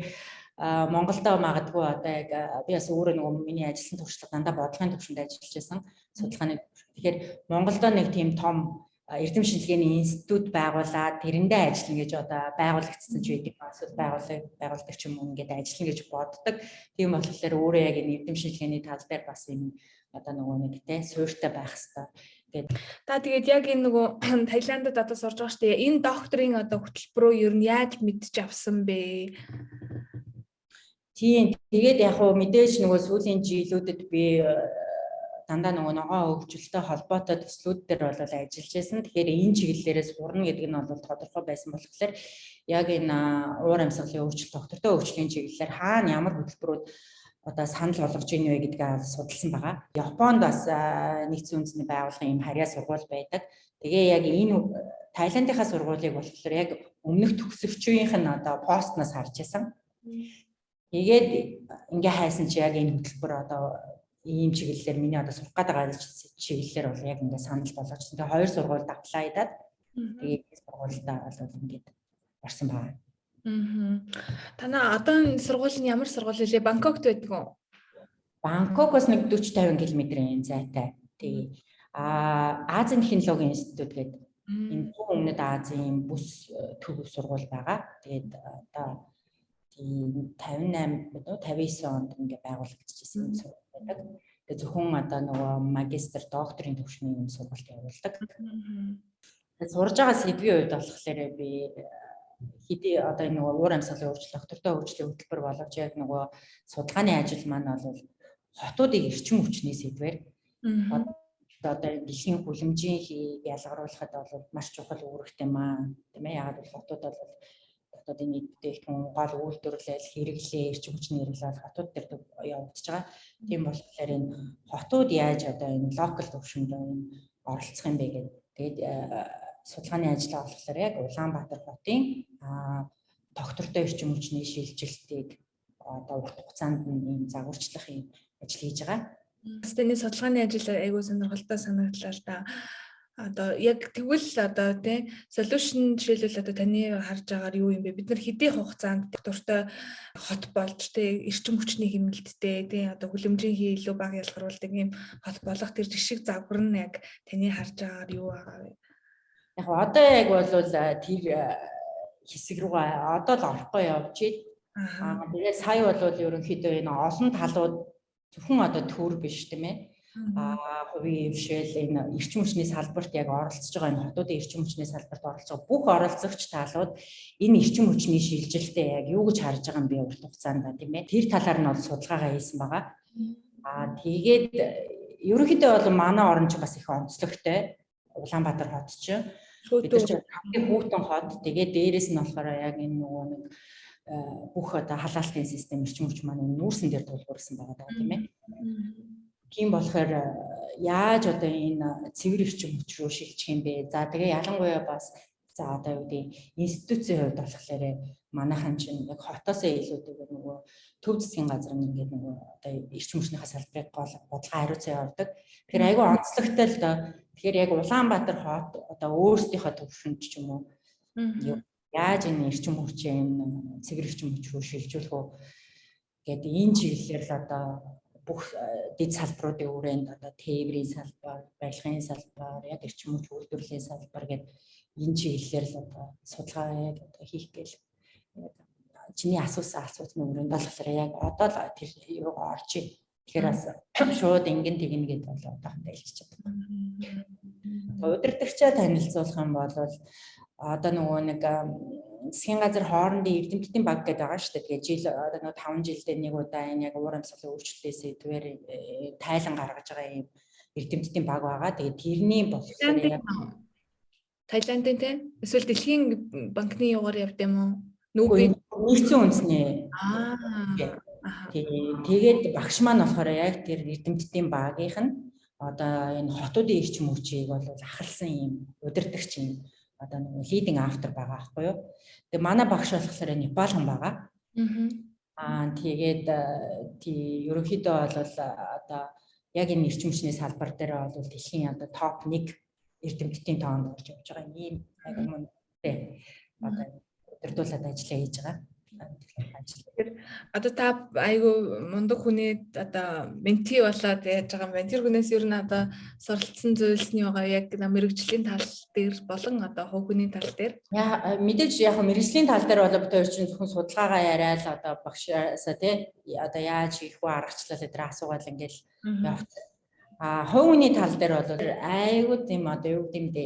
Монголдо магадгүй одоо яг би бас өөрөө нөгөө миний ажилласан туршлага дандаа бодлогын төвшөнд ажиллаж байсан судалгааны. Тэгэхээр Монголдо нэг тийм том эрдэм шинжилгээний институт байгуулад тэрэндээ ажиллана гэж одоо байгуулагдсан ч байдаг. Эсвэл байгуулдаг ч юм уу ингээд ажиллана гэж боддог. Тийм болохоор өөрөө яг энэ эрдэм шинжилгээний тал дээр бас юм одоо нөгөө нэг те суурьтай байх хэрэгтэй. Та тэгээд яг энэ нөгөө Таиландд одоо сурж байгаа шүү дээ. Энэ докторийн одоо хөтөлбөрөө ер нь яаж мэдж авсан бэ? Тийм тэгээд яг хөө мэдээж нөгөө сүүлийн жилүүдэд би дандаа нөгөө ногоон хөгжилтэй холбоотой төслүүд дээр бол ажиллаж байсан. Тэгэхээр энэ чиглэлээрээ сурна гэдэг нь бол тодорхой байсан болохоор яг энэ уур амьсгалын өөрчлөлт, доктортой хөгжлийн чиглэлээр хаана ямар хөтөлбөрүүд одоо санал болгож ийн вэ гэдгээ судалсан байгаа. Японд бас нэгдсэн үндэсний байгууллагын юм харьяа сургууль байдаг. Тэгээ яг энэ Таиландынхаа сургуулийг болохоор яг өмнөх төгсөгчийнх нь одоо постноос харж байсан. Тэгээд ингээ хайсан чи яг энэ хөтөлбөр одоо ийм чиглэлээр миний одоо сурах гэдэг чиглэлээр бол яг ингээ санал болгочихсон. Тэгээ хоёр сургуульд аплайдаад тэгээд сургуультай бол ингээд орсон байна. Танаа одоо сургууль нь ямар сургууль вэ? Бангкокт байдаг уу? Бангкокоос нэг 40-50 км-ийн зайтай. Тэгээ Азийн технологийн институт гэдэг энэ өмнөд Азийн бүс төв сургууль байгаа. Тэгээд одоо тийм 59 онд ингээ байгуулагдчихсан сургууль байдаг. Тэгээд зөвхөн одоо нөгөө магистр, докторийн төвшний юм сургалт явуулдаг. Тэгээд сурж байгаа сэдвийн үед болохоор би хэдий одоо энэ нөгөө уур амьсгалын өөрчлөлт, доктортой хөгжлийн хөтөлбөр боловч яг нөгөө судалгааны ажил маань бол хотуудыг эрчим хүчний сэдвээр одоо дэлхийн хүлэмжийн хийг ялгаруулахад бол маш чухал үүрэгтэй маа тийм ээ. Яг бол хотууд бол хотуудын нийт бүтээгдэхүүн гол үйлдвэрлэл хэрэглээ эрчим хүчний хэрэглэл хотууд дээр явагдаж байгаа. Тийм болохоор энэ хотууд яаж одоо энэ локал төвшөнд оролцох юм бэ гэдэг. Тэгээд судалгааны ажлаа болохоор яг Улаанбаатар хотын доктортой эрчим хүчний шилжилтийг одоо урт хугацаанд ийм загварчлах юм ажил хийж байгаа. Тэний судалгааны ажил айгүй сонирхолтой санагдлаа л да. Одоо яг тэгвэл одоо тий solution жишээлбэл одоо таны харж байгаагаар юу юм бэ? Бид нар хэдийн хугацаанд доктортой хот болж тий эрчим хүчний хэмнэлттэй тий одоо хүлэмжийн хий илүү бага ялгаруулдаг юм хот болох тэр жишг загвар нь яг таны харж байгаагаар юу байгаа вэ? Яг одоо яг бол тэр хэсэг рүүгээ одоо л орохгүй явж байна. Тэгээд сая бол ерөнхийдөө энэ олон талууд зөвхөн одоо төр биш тийм ээ. Хувийн хвшил энэ эрчим хүчний салбарт яг оролцож байгаа энэ хотуудын эрчим хүчний салбарт оролцож байгаа бүх оролцогч талууд энэ эрчим хүчний шилжилтээ яг юу гэж харж байгаа юм бэ урт хугацаанд тийм ээ. Тэр талаар нь бол судалгаагаа хийсэн байгаа. Тэгээд ерөнхийдөө бол манай орон ч бас их онцлогтой. Улаанбаатар хот чинь бид нар чинь хамгийн хүүтэн хот. Тэгээд дээрэс нь болохоор яг энэ нөгөө нэг бүх одоо халаалтын систем эрчим хүч маань нүүрсэн дээр тулгуурсан байгаа даа тийм ээ. Тийм болохоор яаж одоо энэ цэвэр эрчим хүч рүү шилжих юм бэ? За тэгээ ялангуяа бас за одоо юу гэдэг институцийн хувьд болохоор манайхан чинь яг хотоосоо илүүтэйгээр нөгөө төв засгийн газар нь ингээд нөгөө одоо эрчим хүчнийхээ салбарыг гол бодлого хариуцсан явуулдаг. Тэгэхээр айгүй онцлогтой л доо. Тэгэхээр яг Улаанбаатар хот одоо өөрсдийнхөө төвшөнд ч юм уу яаж энэ эрчим хүчээ энэ цэвэр эрчим хүч рүү шилжүүлэх үү гэдэг энэ чиглэлээр л одоо бүх дэд салбаруудын хүрээнд одоо тээврийн салбар, барилгын салбар, яг эрчим хүч үйлдвэрлэлийн салбар гэдэг энэ чиглэлээр л одоо судалгаа яг одоо хийх гээл чиний асуусан асуултны өрөөнд болохоор яг одоо л тэр юугаа орж ийн. Тэгэхээр бас шууд ингэн тэгнэ гэдээ бол одоохондоо хэлчихэж байна. Удирдагчаа танилцуулах юм бол одоо нөгөө нэг засгийн газар хоорондын эрдэмтдийн баг гэдэг байгаа шүү дээ. Тэгээ жил одоо нөгөө 5 жилдээ нэг удаа энэ яг уур амьсгалын өөрчлөлтөөс сэдвээр тайлан гаргаж байгаа юм эрдэмтдийн баг байгаа. Тэгээ тэрний болохоор Таиландын тийм эсвэл дэлхийн банкны югаар явд юм уу? Нүггүй нийцсэн үндэсний. Тэгээд багш маань болохоор яг тэр эрдэмтдийн багийнх нь одоо энэ хотуудын эрчим хүчийг бол ахалсан юм удирдагч юм. Одоо нэг лидинг автор байгаа байхгүй юу. Тэгээ манай багш болохоор Непалхан байгаа. Тэгээд ерөнхийдөө бол одоо яг энэ эрчим хүчний салбар дээр бол дэлхийн одоо топ 1 эрдэмтдийн тоонд орж явж байгаа юм айгүй мундаг одоо удирдуулаад ажиллаа хийж байгаа. Тэгэхээр одоо та айгүй мундаг хүний одоо менти болоод яаж байгаа юм бэ? Тэр хүнээс ер нь одоо суралцсан зүйлс нь байгаа яг мэрэгжлийн тал дээр болон одоо хувь хүний тал дээр. Мэдээж яг мэрэгжлийн тал дээр бол бид чинь зөвхөн судалгаагаа яриад одоо багшаасаа тий одоо яаж хийх вэ аргачлал дээр асуугаад ингээл явах. Хувь хүний тал дээр бол айгүй тийм одоо юу гэмдэ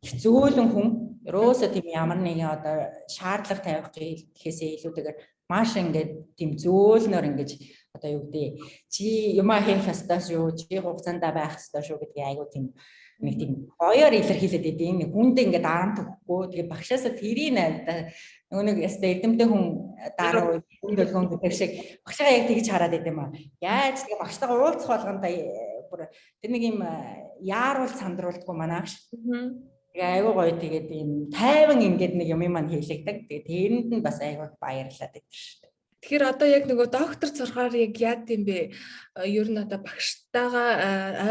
их зөөлөн хүн ерөөсөө тийм ямар нэгэн одоо шаардлага тавих гэхээсээ илүүтэйгээр маш ингээд тийм зөөлнөр ингэж одоо юу гэдэг чи юмаа хийх ёстой шүү чи хугацаанд байх ёстой шүү гэдгийг айгүй тийм нэг тийм хоёор илэрхийлээд идэв нэг хүндээ ингээд дарамт өгөхгүй тэгээ багшаасаа тэрийн нөгөө нэг яста эрдэмтэй хүн дараа үе төлгөн гэдэг шиг багшаа яг тэгж хараад идэм ба яаж тэгээ багштайгаа уулзах болгонд бүр тэр нэг юм яаруул сандруулдаггүй манайш тэгээ айгүй гоё тэгээд ийм тайван ингээд нэг юм маань хийлэгдэг. Тэгээд тэрэнд нь бас айгүй баярлаад байдаг шүү дээ. Тэгэхээр одоо яг нөгөө доктор сурахаар яг яад юм бэ? Ер нь одоо багштайгаа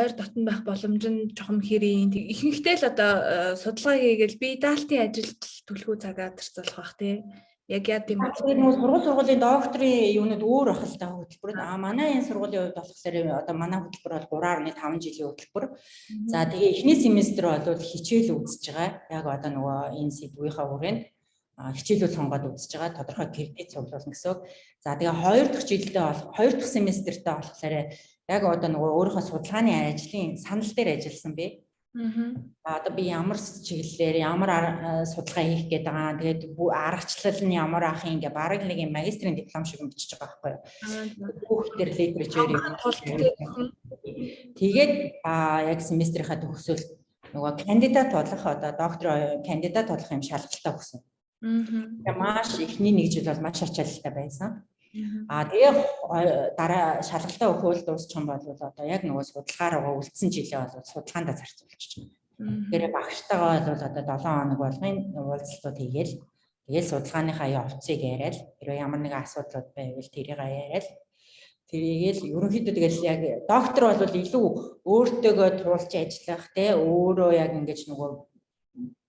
ойр дотн байх боломж нь чухам хэрэг. Ихэнхдээ л одоо судалгаа хийгээл бие даалтын ажилд түлхүү цагаа зарцуулах бах тий. Яг яа тийм бэ? Тэгээд нөгөө сургуулийн докторийн юунууд өөр ах л та хөтөлбөр. Манай энэ сургуулийн хувьд болохоор одоо манай хөтөлбөр бол 3.5 жилийн хөтөлбөр. За тэгээ эхний семестр бол хичээл үзэж байгаа. Яг одоо нөгөө энэ сэдвийнхаа хүрээнд хичээлүүд сонгоод үзэж байгаа. Тодорхой кредит цуглуулна гэсэн үг. За тэгээ 2 дахь жилдээ бол 2 дахь семестртээ болохоор яг одоо нөгөө өөрийнхөө судалгааны ажлын санал дээр ажилласан бэ. Одоо би ямар чиглэлээр ямар судалгаа хийх гээд байгаа. Тэгээд аргачлал нь ямар ах юм гээ бараг нэг юм магистрийн диплом шиг бичиж байгаа байхгүй юу. Хүүхдэр литератур юм. Тэгээд яг семестрийнхаа төгсөл нөгөө кандидат болох одоо доктор кандидат болох юм шалгалтаа өгсөн. Тэгээд маш ихний нэг жил бол маш ачаалттай байсан. Тэгээ дараа шалгалтаа өгөхөөл дуусчих юм бол одоо яг нөгөө судалгаараа үлдсэн жилээ бол судалгаандаа зарцуулчих. Тэгэхээр багштайгаа бол одоо 7 хоног болгын уулзалтууд хийгээл тэгээд судалгааныхаа явцыг яриад хэрвээ ямар нэгэн асуудлууд байвал тэрийг яриад тэрийгэл ерөнхийдөө тэгэл яг доктор бол илүү өөртөөгөө туулж ажиллах те өөрөө яг ингэж нөгөө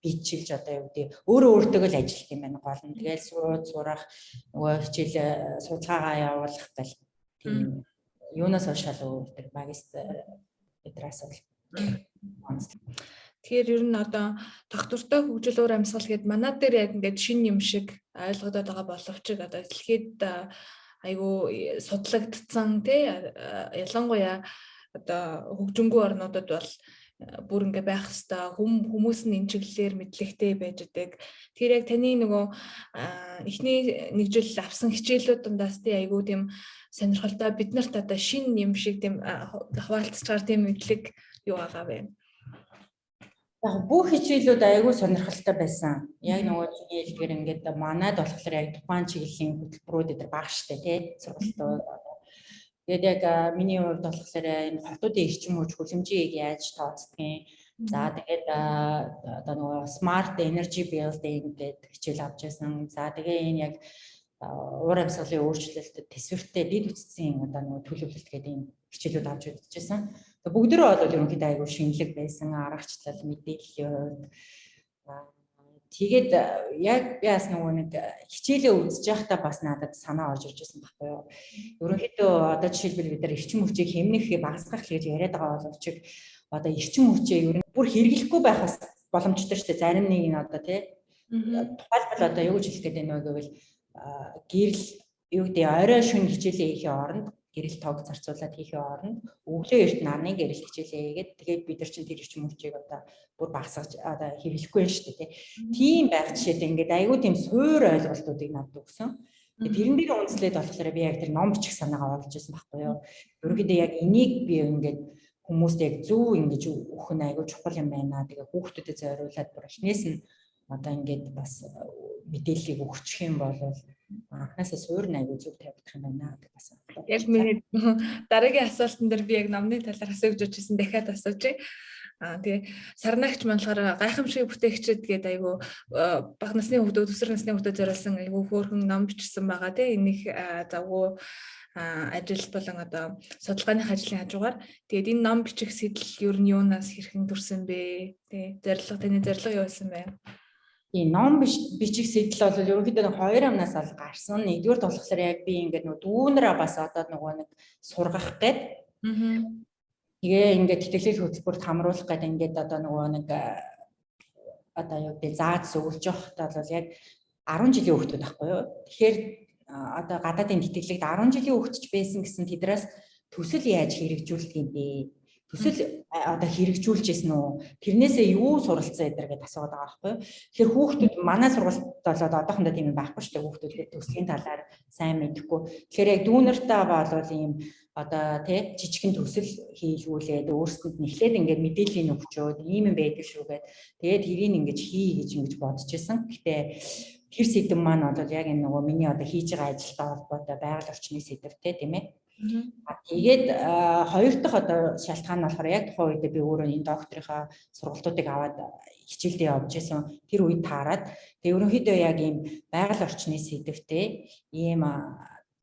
бичилж одоо юу гэдэг өөрөө өөртөө л ажиллах юм байна гол нь. Тэгэл сурах нөгөө хичээл судалгаагаа явуулах гэл тийм юунаас хойш шалгуулдаг магистр эдрээс бол. Тэгэхээр ер нь одоо доктортой хөгжил уур амьсгал гээд манад дээр яг ингээд шин юм шиг ойлгогдоод байгаа боловч одоо дэлхийд айгүй судлагдсан тий ялангуяа одоо хөгжингүй орнуудад бол бүр ингээ байх хэвээр хүмүүс нь энэ чиглэлээр мэдлэгтэй байж байгаа. Тэгэхээр яг таны нөгөө эхний нэг жил авсан хичээлүүд дундаас тий айгүй тийм сонирхолтой бид нарт одоо шин юм шиг тийм хаваалцчаар тийм мэдлэг юу байгаа вэ? Яг бүх хичээлүүд айгүй сонирхолтой байсан. Яг нөгөө чиний хэлдгээр ингээд манайд болохоор яг тухайн чиглэлийн хөтөлбөрүүд дээр баг штэ тий сургалтууд. Тэгээд яг миний хувьд болохоор энэ хотуудын эрчим хүч хүлэмжийг яаж тооцдгийг. За тэгээд одоо нөгөө smart energy building гэдэг хичээл авч байсан. За тэгээ энэ яг уур амьсгалын өөрчлөлтөд төсвөртэй дэд үтцийн одоо нөгөө төлөвлөлт гэдэг энэ хичээлүүд авч үзчихсэн. Бүгдөө бол ерөнхийдөө айгүй шинэлэг байсан, аргачлал, мэдээлэл. Тэгээд яг би бас нөгөө нэг хичээлээ үзэж байхдаа бас надад санаа орж ирж байсан байхгүй юу. Ерөнхийдөө одоо жишээлбэл бид нар эрчим хүчийг хэмнэх багасгах гэж яриад байгаа боловч одоо эрчим хүчээ ер нь бүр хэрэглэхгүй байх бас боломжтой шүү дээ. Зарим нэг нь одоо тий тухайлбал одоо юу гэж хэлэх гээд байна вэ гэвэл гэрэл юу гэдэг орой шөнө хичээлээ хийхээ оронд гэрэл тоог зарцуулаад хийхээ оронд өглөө эрт нарны гэрэл хичээлээ хийгээд тэгээд бид нар чинь тэр эрчим хүчийг одоо бүр багасгаж одоо хэрэглэхгүй байна шүү дээ тийм байх жишээд ингээд айгүй тийм суур ойлголтуудыг надад өгсөн. Тэрэн дээр үндэслээд болохоор би яг тэр ном бичих санаагаа олж ирсэн байхгүй юу. Ерөнхийдөө яг энийг би ингээд хүмүүст яг зөв ингэж өгөх нь айгүй чухал юм байна. Тэгээ хүүхдүүдэд зориулаад бүр эхнээс нь одоо ингээд бас мэдээллийг өгчих юм бол анхнаасаа суур айгүй зөв тавьчих юм байна гэдэг бас. Яг миний дараагийн асуултан дээр би яг номны талаар асууж ирсэн дахиад асууж. Тэгээ сарнаагч болохоор гайхамшиг бүтээгчид гээд айгүй бага насны хүүхдүүд өсвөр насны хүүхдүүд зориулсан айгүй хөөрхөн ном бичсэн байгаа тийм энийг завгүй ажил болон одоо судалгааны ажлын хажуугаар тэгээд энэ ном бичих сэтэл ер нь юунаас хэрхэн төрсөн бэ? Тэ таны зорилго юу байсан бэ? Тийм ном бичих сэтэл бол ерөнхийдөө 2 амнаас ол гарсан. Нэгдүгээр болохоор яг би ингээд нөгөө дүүнэрээ бас одоо нөгөө нэг сургах гээд тэгээ ингээд тэтгэлэл хөтөлбөрт хамруулах гэдэг ингээд одоо нөгөө нэг одоо юу гэдэг зааж зөвлөж явахдаа бол яг 10 жилийн хүүхдүүд байхгүй юу. Тэгэхээр одоо гадаадын тэтгэлэгт 10 жилийн хүүхдч байсан гэсэн тэдрээс төсөл яаж хэрэгжүүлдэг юм бэ? Төсөл одоо хэрэгжүүлжсэн үү? Тэрнээсээ юу суралцсан эдэр гэдээ асууад байгаа байхгүй юу. Тэгэхээр хүүхдүүд манай сургалт болоод одоохондоо тийм байхгүй шүү дээ. Хүүхдүүд төслийн талаар сайн мэдэхгүй. Тэгэхээр яг дүүнэртэй болвол ийм одоо тий жижигхэн төсөл хийлгүүлээд өөрсдөнд нь эхлээд ингээд мэдээллийн өгчөөд ийм юм байдаг шүүгээд тэгээд тэрийг ингэж хий гэж ингэж бодож исэн. Гэтэ тэр сэдв маань бол яг энэ нөгөө миний одоо хийж байгаа ажилтай холбоотой байгаль орчны сэдвтэй тийм ээ. Тэгээд хоёр дахь одоо шалтгаан нь болохоор яг тухайн үед би өөрөө энэ докторийнхаа сургалтуудыг аваад хичээлдээ явж исэн. Тэр үед таарад тэгээд ерөнхийдөө яг ийм байгаль орчны сэдвтэй ийм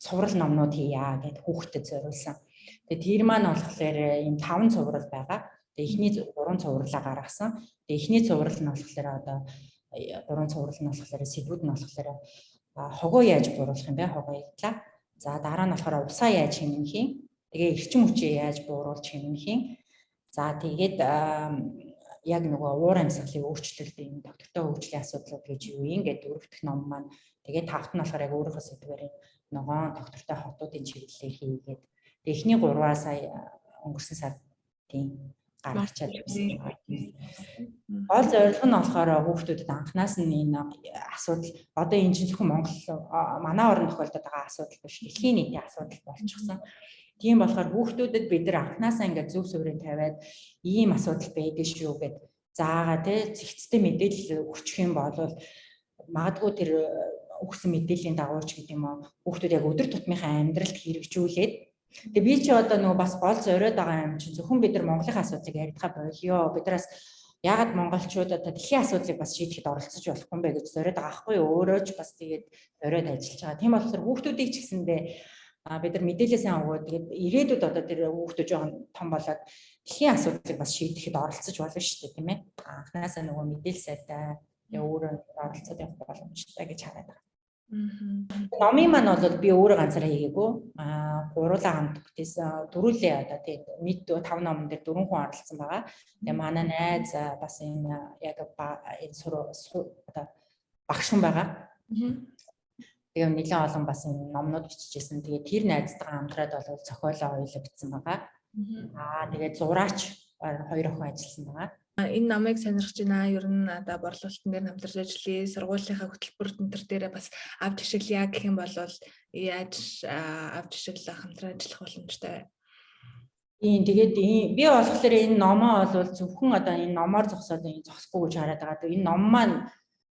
цуврал номнууд хийя гэд хүүхдэд зориулсан. Тэгээд тэр маань болохоор ийм 5 цуврал байгаа. Тэгээд эхний 3 цувралаа гаргасан. Тэгээд эхний цуврал нь болохоор одоо 3 цуврал нь болохоор сэдвүүд нь болохоор хогоо яаж бууруулах юм бэ? Хогоо яллаа. За дараа нь болохоор усаа яаж хэмнэх юм? Тэгээ эрчим хүчээ яаж бууруулж хэмнэх юм? За тэгээд яг нөгөө уур амьсгалын өөрчлөлт юм доктортой хөгжлийн асуудлууд гэж юу юм гэдэг дөрөвдөх ном маань тэгээд тавт нь болохоор яг өөрийнхөө сэдвээр ногоон доктортой хотуудын чиглэлээр хийгээд эхний 3 сая өнгөрсөн сард тийм гаргачаад байсан. Гол зорилго нь болохоор хүүхдүүдэд анханаас нь энэ асуудал одоо энэ чинь зөвхөн Монгол манай орнд тохиолдоод байгаа асуудал биш, дэлхийн нийтийн асуудал болчихсон. Тийм болохоор хүүхдүүдэд бид нар анханасаа ингээд зөв суурийг тавиад ийм асуудал байдаг шүү гэд заагаа зэгцтэй мэдээлэл өгчих юм бол магадгүй тэр өгсөн мэдээллийн дагуу ч гэдэг юм уу хүүхдүүд яг өдөр тутмынхаа амьдралд хэрэгжүүлээд тэгээ би чи одоо нөгөө бас гол зориод байгаа юм чинь зөвхөн бид нар Монголын асуудлыг яригдахаа болио бидраас ягаад монголчууд одоо дэлхийн асуудлыг бас шийдэхэд оролцож болохгүй юм бэ гэж зориод байгаа аахгүй өөрөө ч бас тэгээд зориод ажиллаж байгаа. Тийм болохоор хүүхдүүдийг ч гэсэндээ бид нар мэдээлэл сайн өгөөд тэгээд ирээдүйд одоо тэр хүүхдүүд жоохон том болоод дэлхийн асуудлыг бас шийдэхэд оролцож болно шүү дээ тийм ээ. Анхнаасаа нөгөө мэдээлэл сайтай өөрөө оролцоод явах боломжтой гэж хараад байгаа. Номын маань бол би өөрөө ганцаараа хийгээгүй. Гуруулаа хамт бүтээсэн дөрүлээ одоо тийм нийт 5 номон дээр 4 хүн оролцсон байгаа. Тэгээ манай найз бас энэ яг энэ одоо багш хүн байгаа. Тэгээ нэлээд олон бас энэ номнууд бичижсэн. Тэгээ тэр найзтайгаа хамтраад бол зохиолоо ойлогдсон байгаа. Тэгээд зураач 2 охин ажилласан байгаа. Энэ намыг сонирхож байна. Ер нь одоо борлуулалтын дээр хамтарч ажиллая. Сургуулийнхаа хөтөлбөр тентэр дээрээ бас авч ашиглая гэх юм бол яаж авч ашиглах хамтран ажиллах боломжтой. Тэгээд би болохоор энэ номоо бол зөвхөн одоо энэ номоор зогсоод энэ зогсохгүй гэж хараад байгаа. Энэ ном маань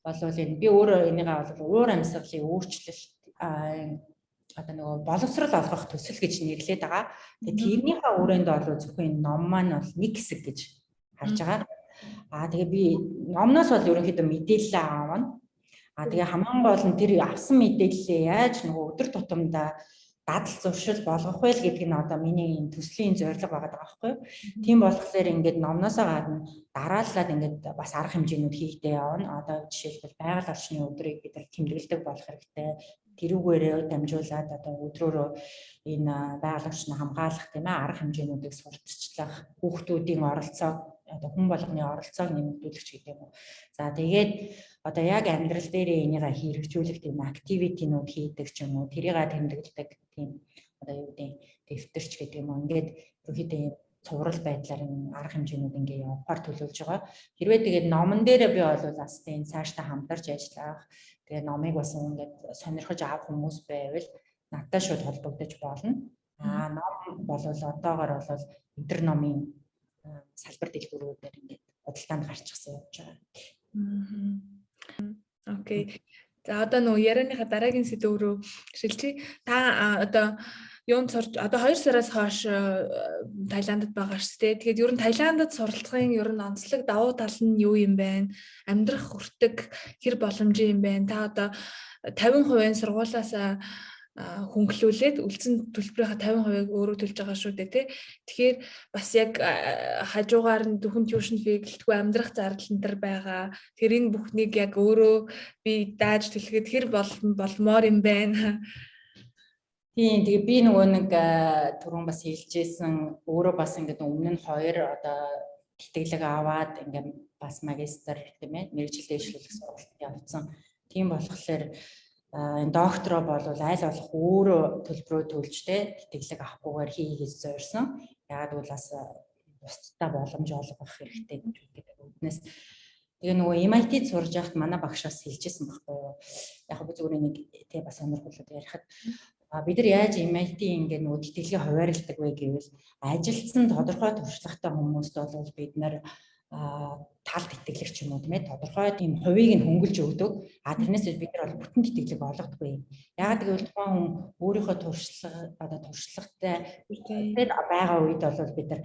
бол энэ би өөрөө энийгээ бол уур амьсгалын өөрчлөлт одоо нөгөө боловсрол олгох төсөл гэж нэрлэдэг байгаа. Тэгээд тэрнийхээ өрөөнд бол зөвхөн энэ ном маань бол нэг хэсэг гэж харж байгаа. Тэгээ би номноос бол ерөнхийдөө мэдээлэл аавна. Тэгээ хамгийн гол нь тэр авсан мэдээллээ яаж нөгөө өдөр тутамдаа дадал зуршил болгох вэ гэдг нь одоо миний энэ төслийн зорилго байгаа байхгүй юу. Тийм болохоор ингээд номноосоо гадна дарааллаад ингээд бас арга хэмжээнүүд хийгдээ явна. Одоо жишээлбэл байгаль орчны өдрийг бид нар тэмдэглэдэг болох хэрэгтэй. Тэрүүгээрээ дамжуулаад одоо өдрөөрөө энэ байгаль орчныг хамгаалах тийм ээ арга хэмжээнүүдийг сурталчлах, хүүхдүүдийн оролцоог одоо хүн болгоны оролцоог нэмэгдүүлэх ч гэдэг юм уу. За тэгээд одоо яг амьдрал дээр энийгээ хэрэгжүүлэх тийм активитинууд хийдэг ч юм уу, тэрийг тэмдэглэдэг тийм одоо юу гэдэг дэвтэрч гэдэг юм уу. Ингээд ерөөхдөө цуврал байдлаар энэ арга хэмжээнүүд ингээ явахаар төлөвлөж байгаа. Хэрвээ тэгээд номон дээрээ би бол бас тийм цаашдаа хамтарч ажиллах, тэгээд номыг бас ингээд сонирхож авах хүмүүс байвал надтай шууд холбогдож болно. Ном бол одоогоор бол интер номын салбар дэлгүүрүүдээр ингээд худалдаанд гарчихсан явж байгаа. Окей. За одоо нөгөө ярианыхаа дараагийн сэдв рүү шилжиж та одоо юунд сурч одоо 2 сараас хойш Таиландд байгаа шүү дээ. Тэгэхээр ер нь Таиландд суралцахын ер нь онцлог давуу тал нь юу юм бэ? Амьдрах хүртэг хэр боломжийн юм бэ? Та одоо 50% сургуулаас хөнгөлүүлээд үлдсэн төлбөрийнхаа 50%-ийг өөрөө төлж байгаа шүү дээ тий. Тэгэхээр бас яг хажуугаар нь зөвхөн tuition fee гэлтгүй амьдрах зардал энэ төр байгаа. Тэгэхээр энэ бүхнийг яг өөрөө би дааж төлөхөд хэр болмоор юм байна. Тийм тэгээ би нөгөө нэг түрүүн бас хэлжсэн өөрөө бас ингээд өмнө нь 2 одоо тэтгэлэг аваад ингээд бас магистр тийм ээ мэргэжил дэвшлүүлэх сургалтанд явсан. Тийм болохоор энэ доктороо бол аль болох өөрөө төлбөрөө төлж тэтгэлэг авахгүйгээр хийгээд зорьсон. Яагаад гэвэл бас бусдаа боломж олгох хэрэгтэй гэж үздэг. Үүднээс тэгээ нөгөө MIT-д сурж байхад манай багш бас хэлжсэн байхгүй юу. Яг би зүгээр нэг тий бас сонирхолтой ярихад бид нар яаж MIT ингээ нөгөө тэтгэлгээ хуваарлдаг вэ гэвэл ажилтсан тодорхой туршлагатай хүмүүст бол бид нар тал тэтгэлэг ч юм уу тийм ээ тодорхой тийм хувийг нь хөнгөлж өгдөг. Тэрнээс бид нар бол бүтэн тэтгэлэг олгодоггүй. Яагаад гэвэл тухайн хүн өөрийнхөө туршлагатай байгаа үед бол бид нар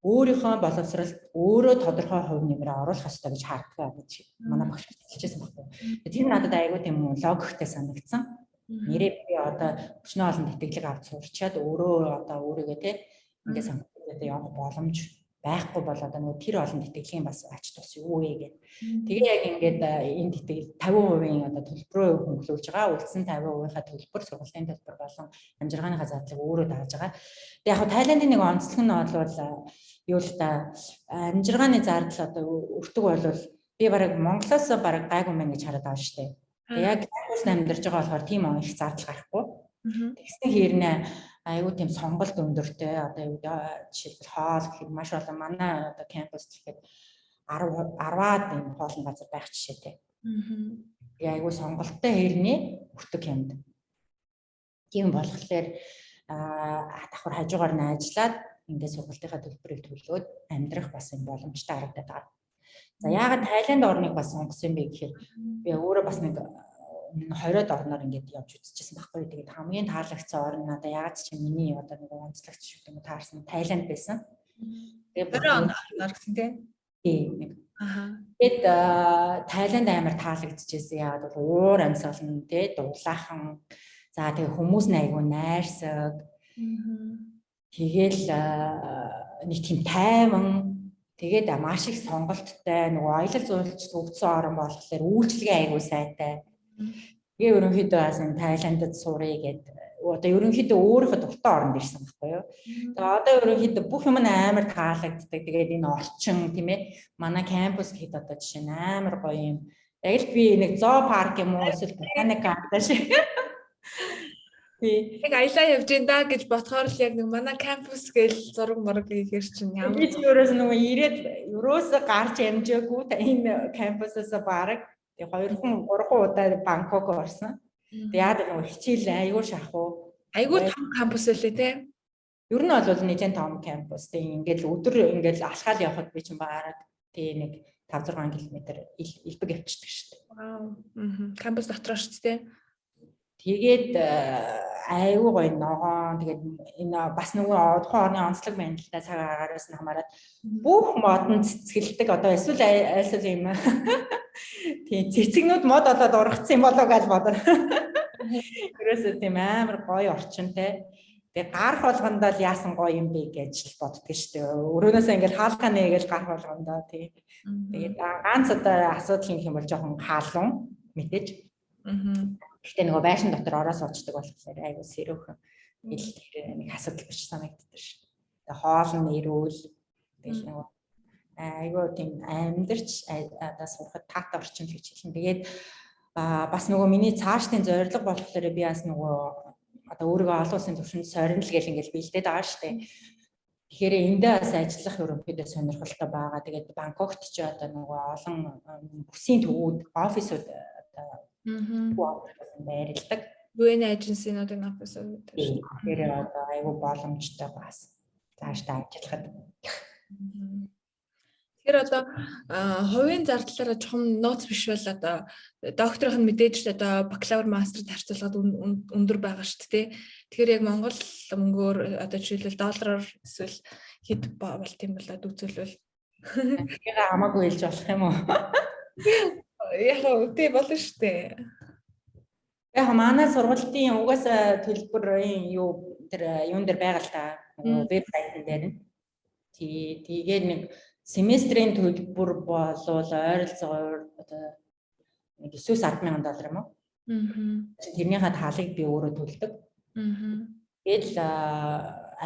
өөрийнхөө боловсролд өөрөө тодорхой хувь нэмрээ оруулах ёстой гэж харддаг гэж манай багш хэлчихсэн байна. Тэр надад айгүй тийм логиктэй санагдсан. Нэрээ би одоо өчнөө олон тэтгэлэг авч сурчаад өөрөө одоо өөрийгөө тийм ингээд санагдаад явах боломж байхгүй бол одоо нөгөө тэр олон тэтгэлийн бас ач тус юу вэ гэдэг. Тэгээ яг ингээд энэ тэтгэл 50% одоо төлбөрөө хөнгөлүүлж байгаа. Үлдсэн 50%-ийнхаа төлбөр сургалтын төлбөр болон амжиргааныхаа задлыг өөрөө дааж байгаа. Тэгээ яг Тайландын нэг онцлог нь бол юу л да амжиргааны зардал одоо өртөг бол би бараг Монголоос бараг гайгүй мэн гэж хараад байгаа шүү дээ. Тэгээ яг кампуст амьдарч байгаа болохоор тийм их зардал гарахгүй. Тэгсэн хэрнээ айгүй тийм сонголт өндөртэй одоо юу жишээлбэл хоол гэхэд маш олон манай одоо кампус гэхэд 10-аад энэ хоолны газар байх жишээтэй. Тэгээ айгүй сонголттой хэрнээ өртөг юмд. Тийм болохоор давхар хажуугаар нь ажиллаад ингээд сургалтынхаа төлбөрийг төлөөд амьдрах бас юм боломжтой харагдаад байгаа. За яагаад Тайланд орныг бас сонгосон юм бэ гэхээр би өөрөө бас нэг 20-од орноор ингээд явж үзчихсэн байхгүй. Тэгээд хамгийн таалагдсан орн надаа яагаад ч миний одоо нэг онцлогч шүү дээ таарсан Тайланд байсан. Тэгээд орноор гэсэн тийм. Тэгээд Тайланд амар таалагдчихсэн. Яагаад бол уур амьсгал нь тий дулаахан. За тэгээд хүмүүс нь айгүй найрсаг. Тэгэл нэг тийм тайван. Тэгээд маш их сонголттой нөгөө аялал жуулчлал өвдсөн орн болохоор үйлчлэгээ айгүй сайтай. Тэгээ ерөнхийдөө бас энэ Тайландд сурыг гэдэг. Одоо ерөнхийдөө өөрийнхөө дуртай оронд ирсэн байхгүй юу. Тэгээ одоо ерөнхийдөө бүх юм амар таалагддаг. Тэгээд энэ орчин тийм ээ. Манай кампус гэхэд одоо жишээ нь амар гоё юм. Яг л би нэг зоо парк юм уу эсвэл ботаник гарден шиг. Нэг аялаа явж ин да гэж бодохоор л яг нэг манай кампус гээл зураг морог хийхэр чинь ямар би өөрөөс нөгөө ирээд ерөөсө гарч амжаагүй энэ кампусаас баг тэг 2-3 удаа Бангкок орсон. Тэг яад нөгөө хичээл айгүй шахуу. Айгүй том кампус байлээ те. Ер нь бол нэлээд том кампус. Тэг ингээл өдөр ингээл алхаал явхад би чинь багаараад тэг нэг 5-6 км илбэг явчихдаг шүү дээ. Вау. Кампус дотроо шүү дээ. Тэгээд айгүй гоё ногоон. Тэгээд энэ бас нөгөө тухайн орны онцлог байна л да цаг агаараас нь хамаарат бүх модон цэцгэлдэг одоо эсвэл юм тийм цэцэгнүүд мод одоо ургацсан юм болоо гэж бодоо. Ерөөсөө тийм амар гоё орчинтай. Тэгээд гарах болгондоо л яасан гоё юм бэ гэж боддог шүү дээ. Өрөөнөөсөө ингээл хаалгаа нээгээл гарах болгондоо тийм. Тэгээд ганц одоо асуудал юм бол жоохон хаалун мэдээж. Гэхдээ нөгөө байшин дотор ороо суучдаг болохоор айгүй сэрүүхэн нэг асуудал биш санагддаг шүү. Тэгээ хоол нь эрүүл тэгэл нөгөө айгүй тийм амьдарч одоо сурахад таатай орчин гэж хэлсэн. Тэгээд бас нөгөө миний цаашдын зорилго болохоор би бас нөгөө одоо өөрийгөө олон улсын түвшинд соринл гэл ингээл бэлдээд байгаа шүү дээ. Тэгэхээр эндээ бас ажиллах ерөнхийдөө сонирхолтой байгаа. Тэгээд Бангкокт ч одоо нөгөө олон бүсийн төвүүд офисууд байрладаг. UN agency-нуудын офисууд шүү. Тэгэхээр одоо айгүй боломжтой бас цаашдаа ажиллахад. Тэгэхээр одоо хувийн зардлаараа чухам нууц биш бол одоо докторийн мэдээж одоо бакалавр мастерт харьцуулахад өндөр байгаа шүү дээ. Тэгэхээр яг Монгол мөнгөөр одоо жишээлбэл доллараар эсвэл хэд болт юм болоод үзүүлвэл тэгэхээр хамаагүй хэлж болох юм уу? Яг үгүй болно шүү дээ. Яг манай сургалтын угаасаа төлбөр юу тэр юун дээр байгаа л та вебсайтн дээр нь. Тэгээд нэг семестрийн төлбөр болвол ойролцоогоор одоо нэг $9,000 юм уу? Тэрнийхээ талыг би өөрөө төлдөг. Тэгэл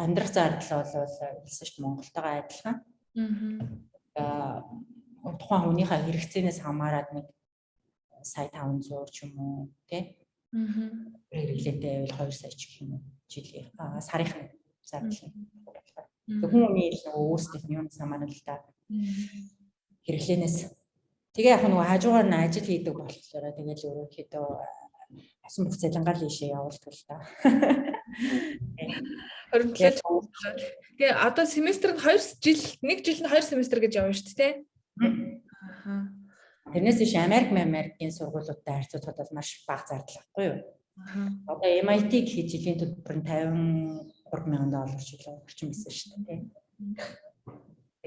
амьдрах зардал бол хэлсэн шүү дээ Монголтойгоо адилхан. Тухайн хүнийхээ хэрэгцээнээс хамаарат нэг сая 500 ч юм уу тий. Хэрэглээтэй байвал 2 сая ч гэх юм уу жилийн сарын зардал. Хүмүүний л нөгөө өөрсдийнх нь юм самаар л да хэрэглэнээс тэгээ яг нөгөө хажуугаар нь ажил хийдэг болохоор тэгэл өөрөөхдөө асан бүх цалингаар л ийшээ явуулдаг л да. Тэгээ одоо семестрт 2 жил 1 жилд 2 семестр гэж явна шүү дээ. Тэрнээс биш Америкийн сургуулиудтай харьцуулахад бол маш бага зардал байхгүй юу? Одоо MIT гэхэд жилийн төлбөр нь $53,000 ч илүү орчим байсан шүү дээ.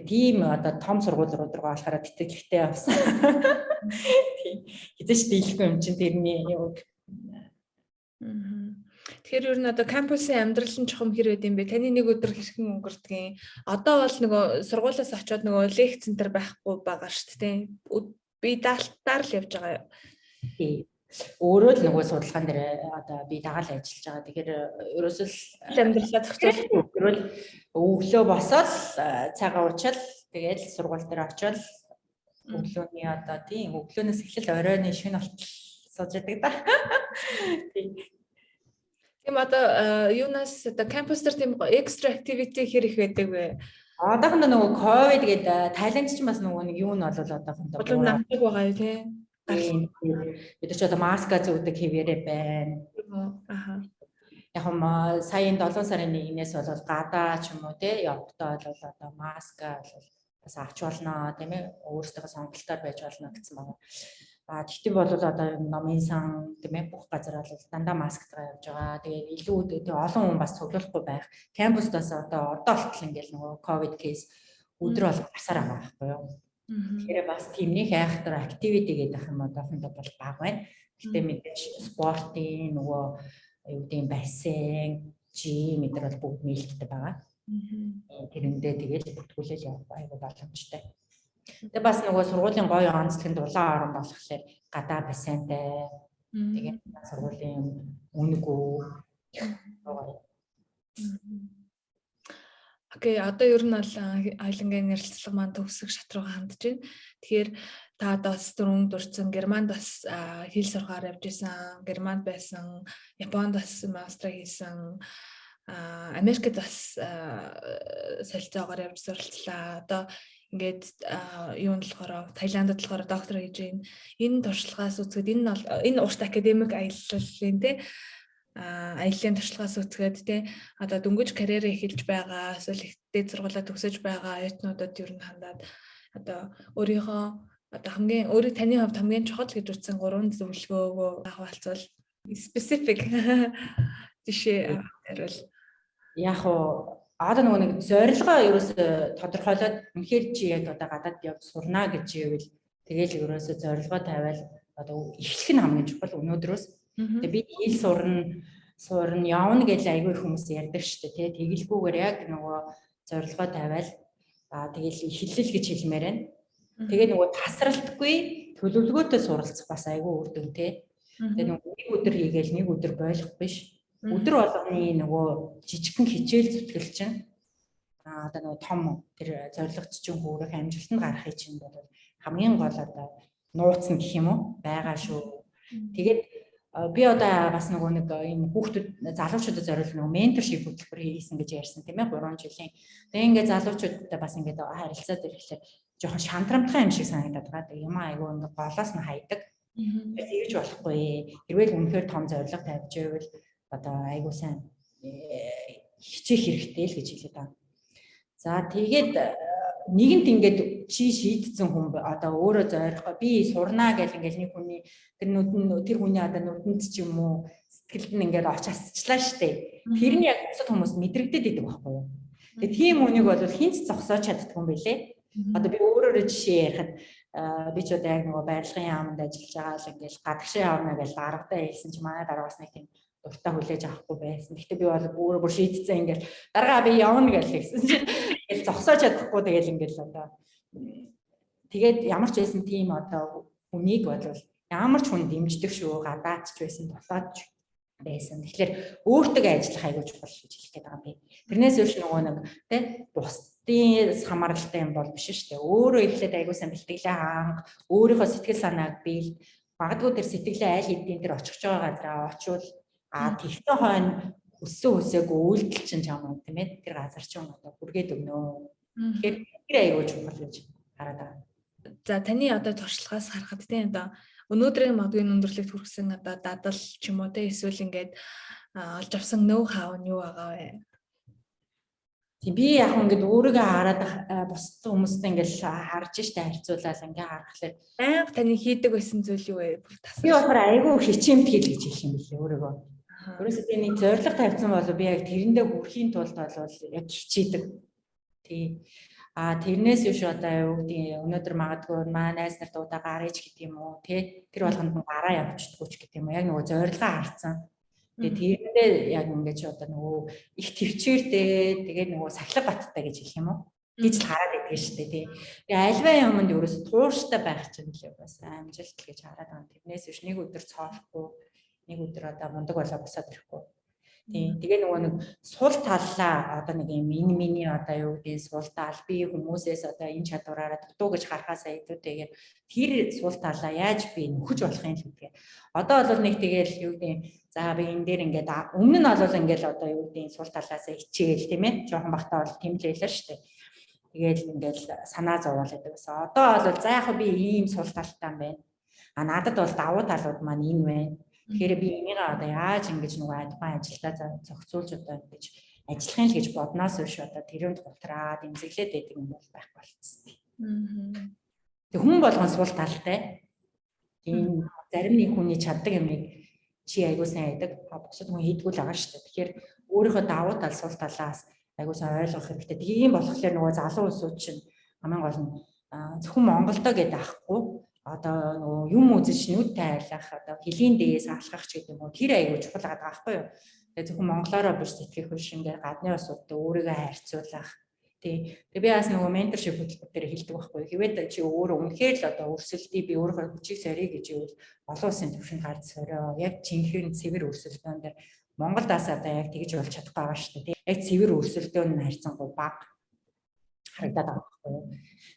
Тийм одоо том сургуулиуд руу болохоор тэтгэлэгтэй явсан. Тийм. Хэзээ ч дийлэхгүй юм чинь тэрний Тэгэхээр ер нь одоо кампусын амьдрал нь чухам хэр байд юм бэ? Таны нэг өдөр хэрхэн өнгөрдгийг? Одоо бол нөгөө сургуулиас очиод нөгөө лекц центр байхгүй байгаа шүү дээ. Би даалтаар л явж байгаа юу? Өөрөө л нөгөө судалгаан дээр одоо би дагаал ажиллаж байгаа. Тэгэхээр ерөөсөө амьдралаа зохицуул өглөө босоод цагаан уучаал тэгээд сургууль дээр очиод өглөөний одоо тийм өглөөнөөс эхлэл оройн шөнө болтол сууж байдаг да. Тийм одоо юунаас одоо кампус дээр тийм экстра activity хэр их байдаг вэ? Одоохондоо нөгөө ковид гэдэг Тайланд ч бас нөгөө нэг юу нь бол одоохондоо болов намдаг байгаа юу те? Бид ч одоо маска зүүдэг хэвээрээ байна. Яг юм саяын 7 сарын 1-ээс бол гадаа ч юм уу те явахдаа бол одоо маска бол бас авч болно тийм ээ өөрсдөө сонголтоор байж болно гэсэн байна. Тэгтээ бол одоо номын сан тийм ээ бүх газар бол дандаа масктайгаа явж байгаа. Тэгээд илүү олон хүн бас цуглуулахгүй байх. Кампустаас одоо болтол ингээл нөгөө ковид кейс өдөр бол гарсаар байгаа байхгүй юу? Тэгэхээр бас тиймнийх айхтар активити гэдэг юм одоохондоо бол бага байна. Гэтэ мэдээж спортын нөгөө юу гэдэг бассейн, жим мэдэр бол бүгд нээлттэй байгаа. Тэрэндээ тэгээд бүртгүүлэл явах айгүй боломжтой. Тэгээ бас нөгөө сургуулийн гоё онцлогийн дулаан орон болохоор гадаа бассейнтай тэгээд сургуулийн үнэгүй. Окей, одоо ер нь бол аялангийн ярилцлага маань төгсөх шат руу хандж байна. Тэгэхээр та бас дөрөв дурдсан Германд бас хэл сурахаар явж исэн, Германд байсан, Японд бас мастер хийсэн, Америкт бас солилцоогоор явж суралцлаа. Одоо ингээд юунд болохоор Таиландд болохоор доктор хийж байна. Энэ туршлагаас үзэхэд энэ урт академик аяллалын те аяллаа туршлагаас үзгээд те одоо дөнгөж карьераа эхэлж байгаа эсвэл ихтэй сургуулаа төгсөж байгаа оюутнуудад ер нь хандаад одоо өөрийнхөө одоо өөрийг таны хувьд хамгийн чухал гэж үзсэн 3 зөвлөгөөгөө хаваалцвал specific жишээ хариул. Яг уу одоо нөгөө нэг зорилгоо ерөөсө тодорхойлоод үнэхээр чи яг одоо гадаад явж сурна гэж ивэл тэгээл ерөөсө зорилгоо тавиал одоо эхлэх нь хамгийн чухал өнөөдрөөс. Тэгээ би хэл сурна явна гэж айгүй хүмүүс ярьдаг шүү дээ тий. Тэгэлгүйгээр яг нөгөө зорилгоо тавиал тэгээл эхэлэл гэж хэлмээр байна. Тэгээ нөгөө тасралтгүй төлөвлөгөөтэй суралцах бас айгүй үр дүнтэй. Тэгээ нөгөө нэг өдөр хийгээл нэг өдөр болох биш. Өдөр болгоны нөгөө жижигхэн хичээл зүтгэл чинь одоо нөгөө том тэр зорилгоч чинь хөөрөх амжилтанд гарахыг чинь бол хамгийн гол одоо нууцсан гэх юм уу байгаа шүү. Тэгээд би одоо бас нөгөө нэг юм хүүхдүүд залуучуудад зориулсан нөгөө менторшип хөтөлбөр хийсэн гэж ярьсан тийм ээ 3 жилийн. Тэгээ ингээд залуучуудтай бас ингээд харилцаад ирэхлээр жоохон шантрамтгай юм шиг санагдаад байгаа. Тэгээ юм айгүй ингээд голоос нь хайдаг. Тэгэж болохгүй. Хэрвээ үнэхээр том зорилго тавьж байвал одоо айгуу сайн хичээх хэрэгтэй л гэж хэлээд байна. За тэгээд нэгэнт ингээд чи шийдсэн хүн одоо өөрөө зорихгүй би сурнаа гэл ингээд нэг хүний тэр хүний одоо нүдэнд ч юм уу сэтгэлд нь ингээд очаасчлаа штэ. Тэрний яг бусад хүмүүс мэдрэгдээд идэг байхгүй юу. Тэгээд тийм хүнийг бол хинч зогсоож чаддгүй юм билэ. Одоо би өөрөөрөө жишээ ярихад би ч одоо яг нөгөө барилгын яамд ажиллаж байгаа л ингээд гадагшаа явна гэж гаргадаа хэлсэн чи манай дараа бас нэг тийм дуртай хүлээж авахгүй байсан. Гэхдээ би бол бүр шийдсэн ингээл дараа би явна гэж хэлсэн. Тэгэл зогсоож чадахгүй тэгэл ингээл одоо тэгээд ямар ч байсан тийм одоо хүнийг бол ямар ч хүн дэмждэг шүү гадаач байсан болоод байсан. Тэгэхээр өөртөө ажиллах аягүй чухал гэж хэлэх гээд байгаа юм би. Тэрнээс үүш нөгөө нэг тий бусдын хамааралтай юм бол биш шүү дээ. Өөрөө ихлээд аягүй сайн бэлтгэлээ хаанг, өөрийнхөө сэтгэл санааг биелд магадгүй тэр сэтгэлээ аль хэдийн тэр очих байгаа газараа очивол тэгсэн хойно хүсээгүй үйлдэл чинь чам тийм ээ тэр газар чинь одоо бүргээд өгнө. Тэгэхээр тэр аягүй чухал гэж хараад байгаа. За таны одоо туршлагаас харахад тийм одоо өнөөдрийн магадгүй өндөрлөгт хүрсэн одоо дадал ч юм уу те эсвэл ингээд олж авсан ноу хау нь юу байгаа вэ? Тийм би яг ингээд өөрийгөө хараад бусад хүмүүстэй ингээд харж штэ харьцуулаад ингээд харахад байнга таны хийдэг байсан зүйл юу вэ? Би болохоор айгүй хичээмт хэл гэж хэлэх юм билээ өөрийгөө. Өөрөөсөө би нэг зорилго тавьсан бол би яг тэрэндээ хүрэхийн тулд бол яг хичээдэг. Тий. Тэрнээс биш одоо юу гэдэг өнөөдөр магадгүй манай найз нарт удаа гараж гэдэг юм уу тий. Тэр болгонд гараа явчихдаггүй ч гэдэг юм уу. Яг нөгөө зорилгоо харсан. Тэгээд тэрэндээ яг ингэж одоо нөгөө их төвчээртэй тэгээд нөгөө сахилга баттай гэж хэлэх юм уу? Гэж хараад байдаг шүү дээ тий. Тэгээ альва юмд ерөөс тууштай байх чинь л бас амжилт гэж хараад байгаа. Тэрнээс биш нэг өдөр цоохгүй, нэг өдөр одоо мундаг болоо босоод ирэхгүй. Тий. Тэгээ нөгөө нэг сул таллаа одоо нэг юм энэ миний одоо юу гэдэг сул тал би хүмүүсээс одоо энэ чадвараараа дутуу гэж харахаасаа илүүтэйгээр тэр сул таллаа яаж би нөхөж болох юм л гэдгээ. Одоо бол нэг тэгэл юу гэдэг за би энэ дээр ингээд өмнө нь бол ингээд одоо юу гэдэг сул талаасаа хичээл тийм ээ. Жохон бахтаа бол тэмлээлээ шүү дээ. Тэгээл ингээд санаа зовоол гэдэг байсан. Одоо бол за яг би ийм сул талтай юм байна. Надад бол давуу талууд маань энэ байна. Тэгэхээр би энийг одоо яаж ингэж нөгөө тухайн ажилдаа зохицуулж одоо ингэж ажиллахын л гэж бодноос биш одоо тэрүүнд гутраад эмзэглээд байдаг юм бол байхгүй болчихсон. Тэг хүн болгон сул талтай. Тийм зарим нэг хүний чаддаг юмыг чи айгуу сайн яадаг. Бусад хүн хийдгүүл байгаа шүү дээ. Тэгэхээр өөрийнхөө давуу тал сул талаас айгуу сайн ойлгох хэрэгтэй. Тийм болохоор нөгөө залуу улсууд чинь хамгийн гол нь зөвхөн Монголдо гэдэг ахгүй одоо нөгөө юм үзэж нүд тайлах одоо хөлийн дээс алхах ч гэдэг юм уу тэр аягүй чухал байгаа байхгүй юу. Тэгээ зөвхөн монголоороо биш сэтгэх биш ингээд гадны улсуудтай өөрийгөө харьцуулах. Тэгээ би бас нөгөө менторшип хөтөлбөр дээр хэлдэг байхгүй юу. Хэвээд чи өөрөө үнэхээр л одоо өрсөлдөе би өөрөө хүчийг сорьё гэж ивэл олон улсын түвшинд гарч сорьё. Яг чинхэн цэвэр өрсөлдөөн дээр Монголдаас одоо яг тэгж болж чадахгүй байгаа шүү дээ. Яг цэвэр өрсөлдөөн харьцангуй бага харагдаад байгаа байхгүй юу.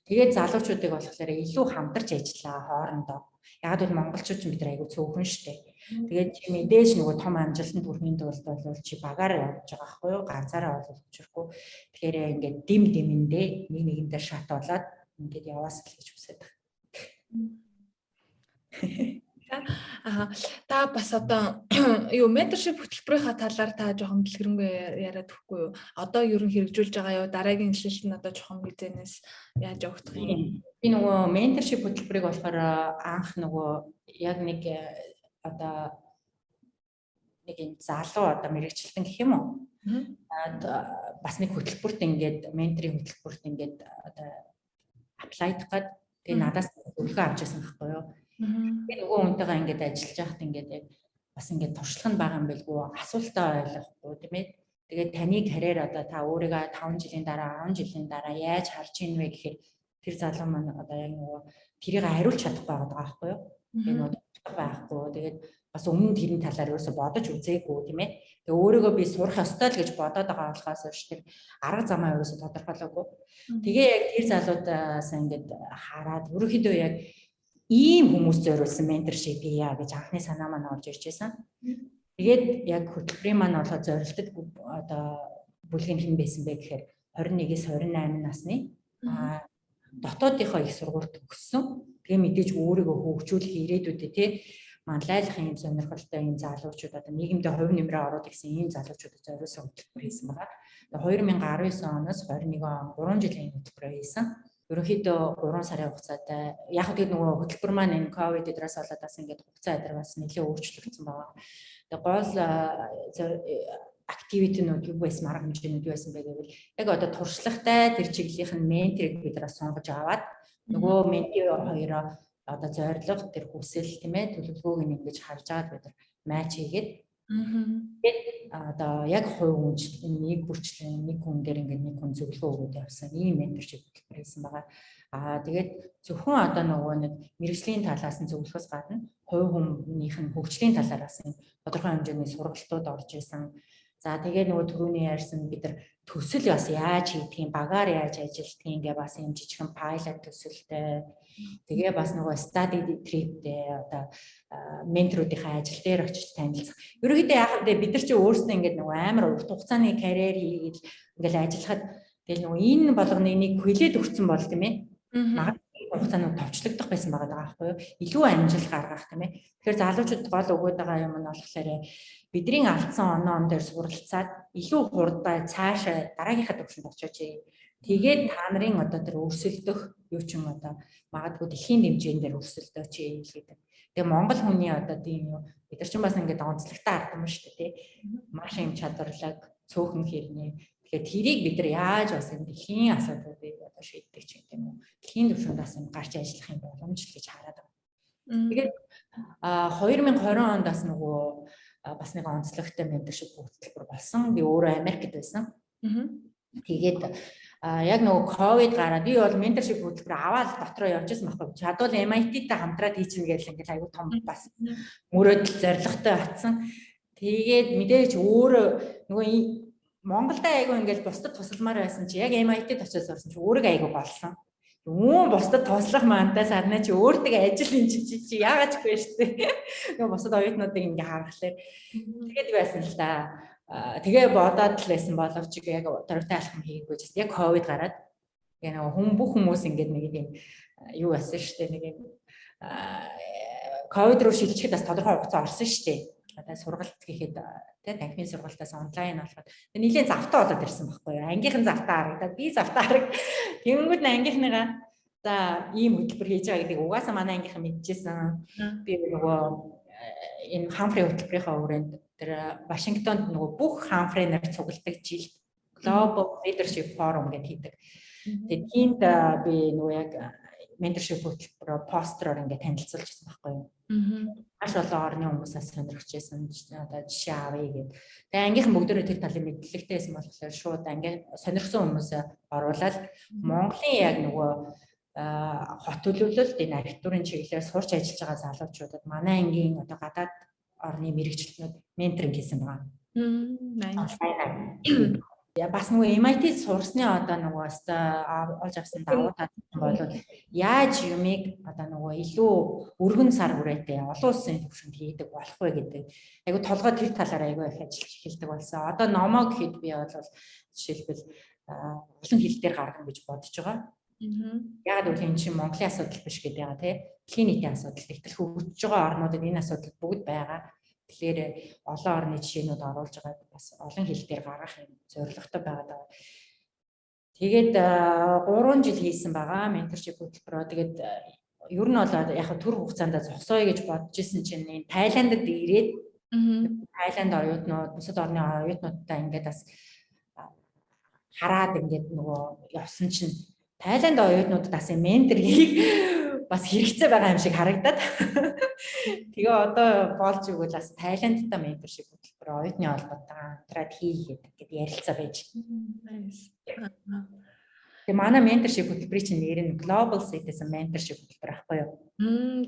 Тэгээд залуучуудыг болохоор илүү хамтарч ажиллаа хоорондоо. Яг л монголчууд ч бид нар айгүй цөөхөн штэ. Тэгээд чи мэдээж нөгөө том амжилтанд хүрэхин тулд бол чи багаараа явж байгаа байхгүй юу? Ганцаараа бол учрахгүй. Тэгэхээр ингээд дим димэндээ нэг нэгэндээ шат болоод ингээд яваас л гэж хүсэж байна. Та бас одоо юу менторшип хөтөлбөрийнхаа талаар та жоохон дэлгэрэнгүй яриад өгөхгүй юу? Одоо ер нь хэрэгжүүлж байгаа юу? Дараагийн эслэлт нь одоо жоохон хизэнээс яаж явагдах юм? Би нөгөө менторшип хөтөлбөрийг болохоор анх нөгөө яг нэг одоо нэг юм залуу одоо мэрэгчлэн гэх юм уу? Бас нэг хөтөлбөрт ингээд менторийн хөтөлбөрт ингээд одоо аплайдах гээд тэгээ надаас зөвлөгөө авч байсан байхгүй юу? Тэгээ нөгөө хүнтэйгээ ингээд ажиллаж байхад ингээд яг бас ингээд туршлага нь бага юм байлгүй асуултаа ойлгохгүй тийм ээ. Тэгээд таны карьер одоо та өөрийгөө 5 жилийн дараа 10 жилийн дараа яаж харж ийн вэ гэхээр тэр залуу маань одоо яг нөгөө тэрийг хариулж чадахгүй байгаа байхгүй юу? Тэгээ нөгөө байхгүй. Тэгээд бас өмнө нь тэрний талаар ерөөсө бодож үзээгүй тийм ээ. Тэгээ өөрийгөө би сурах ёстой л гэж бодоод байгаа болохоос биш тэр арга замаа ерөөсө тодорхойлоогүй. Тэгээ яг тэр залуудаас ингээд хараад ерөөхдөө яг ийм хүмүүс зориулсан менторшип яа гэж анхны санаа маань орж ирж байсан. Тэгээд яг хөтөлбөрийн маань олгоод зорилтод одоо бүлгийн хэн байсан бэ гэхээр 21-с 28 насны дотоодынхоо их сургуульд өгсөн. Тэгээ мэдээж өөрийгөө хөгжүүлэх ирээдүйдээ тий манлайлах юм сонирхолтой юм залуучууд одоо нийгэмдээ хувь нэмрээ оруулах гэсэн ийм залуучуудад зориулсан хөтөлбөр хийсэн байгаа. 2019 оноос 21 он 3 жилийн хөтөлбөр хийсэн. Ерөнхийдөө 3 сарын хугацаатай яг тэгээд нөгөө хөтөлбөр маань энэ ковид эдрээс болоод бас ингээд хугацаа эдэр бас нэлээд өөрчлөгдсөн байгаа. Тэгээд гол активитинууд юу байсан арга хэмжээнүүд юу байсан бэ гэвэл яг одоо туршлагатай тэр чиглэлийн менторыг бид нар сонгож аваад нөгөө менти хоёроо одоо зорилго тэр хүсэл тийм ээ төлөвлөгөөг ингэж харж аваад бид нар матч хийгээд тэгээд одоо яг хувь хүнч нэг бүрчлэн нэг хүн дээр ингээд нэг хүн зөвлөгөө өгөөд явсан ийм менторшип хөтөлбөр хийсэн байгаа. Тэгээд зөвхөн одоо нөгөө нэг мэрэгжлийн талаас нь зөвлөхөөс гадна хувь хүнийх нь хөгжлийн талаараас нь тодорхой хэмжээний сургалтууд орж исэн. За тэгээд нөгөө түрүүний ярьсан бид нар төсөл бас яаж хийдгийг багаар яаж ажилтгийг ингээ бас юм жижигхэн пайлот төсөлтэй. Тэгээ бас нөгөө study trip-тэй одоо менторуудынхаа ажил дээр очиж танилцах. Ерөнхийдөө яахад бид нар чи өөрсдөө ингээ нөгөө амар урт хугацааны карьер хийгээд ингээл ажиллахад тэгэл нөгөө энэ болгоны нэг хүлээд өгсөн бол тийм ээ. Магадгүй хугацаанд товчлогдох байсан байгаа байхгүй юу? Илүү амжилт гаргах тийм ээ. Тэгэхээр залуучууд гол өгөөд байгаа юм нь болохоор бидний алдсан оноо дээр суралцаад илүү хурдтай цаашаа дараагийнхаа төвшөнд очиж тэгээд та нарын одоо тэр өрсөлдөх юу ч юм одоо магадгүй дэлхийн хэмжээнд дээр өрсөлдөөч гэдэг. Тэгээ Монгол хүний одоо тийм юу бид нар ч бас ингээд онцлогтой ард юм шүү дээ тий. Маш юм чадварлаг цөөхөн хэрнээ. Тэгэхээр тэрийг бид нар яаж бас энэ дэлхийн асуудлуудыг одоо шийддэг ч гэдэг юм уу. Дэлхийн төвшөнд бас гарч ажиллах юм боломж л гэж хараад байна. Тэгээд 2020 онд бас нөгөө бас нэг онцлогтой менторшип хөтөлбөр болсон. Би өөрөө Америкт байсан. Тэгээд яг нөгөө ковид гараад би бол менторшип хөтөлбөр аваад дотроо явж байсан байхгүй. Чадвал MIT-тэй хамтраад хийчихнэ гэж ингээд аягүй том бас мөрөөдөл зорилготой батсан. Тэгээд мэдээж өөрөө нөгөө Монголд аягүй ингээд бусдад тусалмаар байсан чи яг MIT-д очиж сурсан чи өөрийгөө аягүй болсон. Бусдад туслах маантаас арна чи өөртөө ажил энэ чи яагаад ч вэ штэ. Нөгөө бусдад оюутнуудыг ингээ харахлаа. Тэгээд байсан л та. Тэгээ бодоод л байсан боловч яг дөрөвтэй алхам хийгээгүй ч яг ковид гараад яг нөгөө бүх хүмүүс ингээд нэг юм юу байсан штэ нэг юм ковид руу шилжихэд бас тодорхой хугацаа орсон штэ. Одоо сургалт гэхэд тэ танхимын сургалтаас онлайн болоход нэлийн завтаа болоод ирсэн байхгүй юу. Ангийнхан завтаа харагдаад би завтаа хараг. Тэнгүүд ангийнхныгаа за ийм хөтөлбөр хийж байгаа гэдгийг угаасаа манай ангийнхан мэдчихсэн. Би нөгөө энэ Хамфри хөтөлбөрийнхаа өрөөнд тэр Вашингтонд нөгөө бүх Хамфринаар цугладаг жил Global Leadership Forum гэдэг хийдэг. Тэгээд тийнд би нөгөө яг менторшип хөтөлбөрөөр постероор ингээд танилцуулж байсан байхгүй юу. Маш олон орны хүмүүсээс сонирхож байсан. Одоо жишээ авъя гэдэг. Тэгээ ангийнхан бүгдөө тэр талын мэдлэгтэй байсан болохоор шууд ангийн сонирхсан хүмүүсээ оруулаад Монголын яг нөгөө хот төлөвлөлт энэ архитектурын чиглэлээр сурч ажиллаж байгаа залуучуудад манай ангийн одоо гадаад орны мэрэгчлэнүүд менторинг хийсэн байгаа. Бас нөгөө MIT сурсны одоо нөгөө олж авсан давуу тал бол яаж юмыг одоо нөгөө илүү өргөн сар хүрээтэй олон улсын түвшинд хийдэг болох вэ гэдэг айгу толгой тэр талаар айгу их ажиллаж эхэлдэг болсон. Одоо номоо гэхэд би бол жишээлбэл олон хэл дээр гаргана гэж бодож байгаа. Яг л энэ чинь Монголын асуудал биш гэдэг байгаа тий. Дэлхийн нийтийн асуудал. Тэгтэл хөгжиж байгаа орнуудад энэ асуудал бүгд байгаа. Тэгэхээр олон орны жишээнүүд оруулж байгаа бас олон хэл дээр гаргах юм зорилготой байгаа. Тэгээд 3 жил хийсэн байгаа менторшип хөтөлбөрөө. Тэгээд ер нь бол яг түр хугацаанд зогсооё гэж бодож исэн чинь Тайландд ирээд Тайланд оюутнууд, бусад орны оюутнуудтай ингээд бас хараад ингээд нөгөө явсан чинь Тайланд оюутнуудад бас ментор хийх бас хэрэгцээ байгаа юм шиг харагдаад. Тэгээ одоо болж игэл бас Тайландтай менторшип хөтөлбөр оюутны холбоотой хамтраад хийгээд гэдэг ярилцаа байж. Тэгээ манай менторшип хөтөлбөрийн чинь нэр нь Global Citizen Mentorship хөтөлбөр байхгүй юу?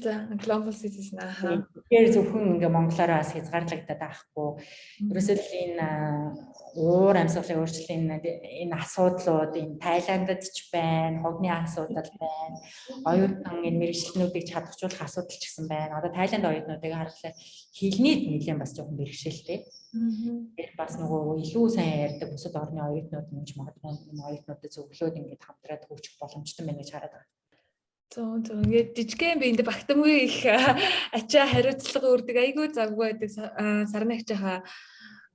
За Global Citizen аа. Тэгэхээр зөвхөн ингээ монголоор бас хязгаарлагдаад байхгүй. Ерөөсөө энэ уур амьсгалын өөрчлөлийн энэ асуудлууд энэ Тайландд ч байна, хогны асуудал байна. Оюутан энэ мэргэжилтнүүдийг чадваржуулах асуудал ч гэсэн байна. Одоо Тайланд оюутнуудыг харахад хэлний нэлээд бас жоохон бэрхшээлтэй. Тэр бас нөгөө илүү сайн ярьдаг бусад орны оюутнууд нэмж магадгүй энэ оюутнуудад зөвлөөд ингээд хамтраад хөгжих боломжтой байна гэж хараад байна. Зөв ингээд жижигхэн биэнд багтамгүй их ачаа хариуцлага өрдөг айгүй завгүй байдаг сарнагчаа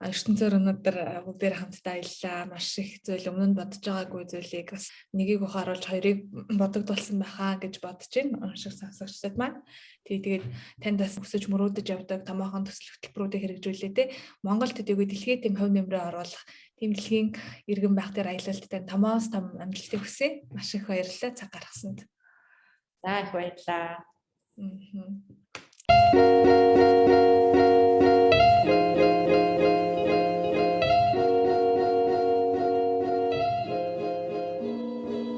ертөнцөөр өнөөдөр бүгдээр хамтдаа аяллаа. Маш их зүйл өмнө нь бодож байгаагүй зүйлийг бас нэгийг ухааруулж хоёрыг бодогдуулсан байхаа гэж бодож байна. Унших сонсогчдод маань. Тэгээд танд бас өсөж мөрөөдөж явдаг томоохон төсөл хөтөлбөрүүдийг хэрэгжүүлээ те. Монголд төдийгүй дэлхийд тийм хөв нэмрээ оруулах, тийм дэлхийн иргэн байх дээр аялалттай томоос том амжилтыг хүсье. Маш их баярлалаа цаг гаргасанд. За их баярлалаа.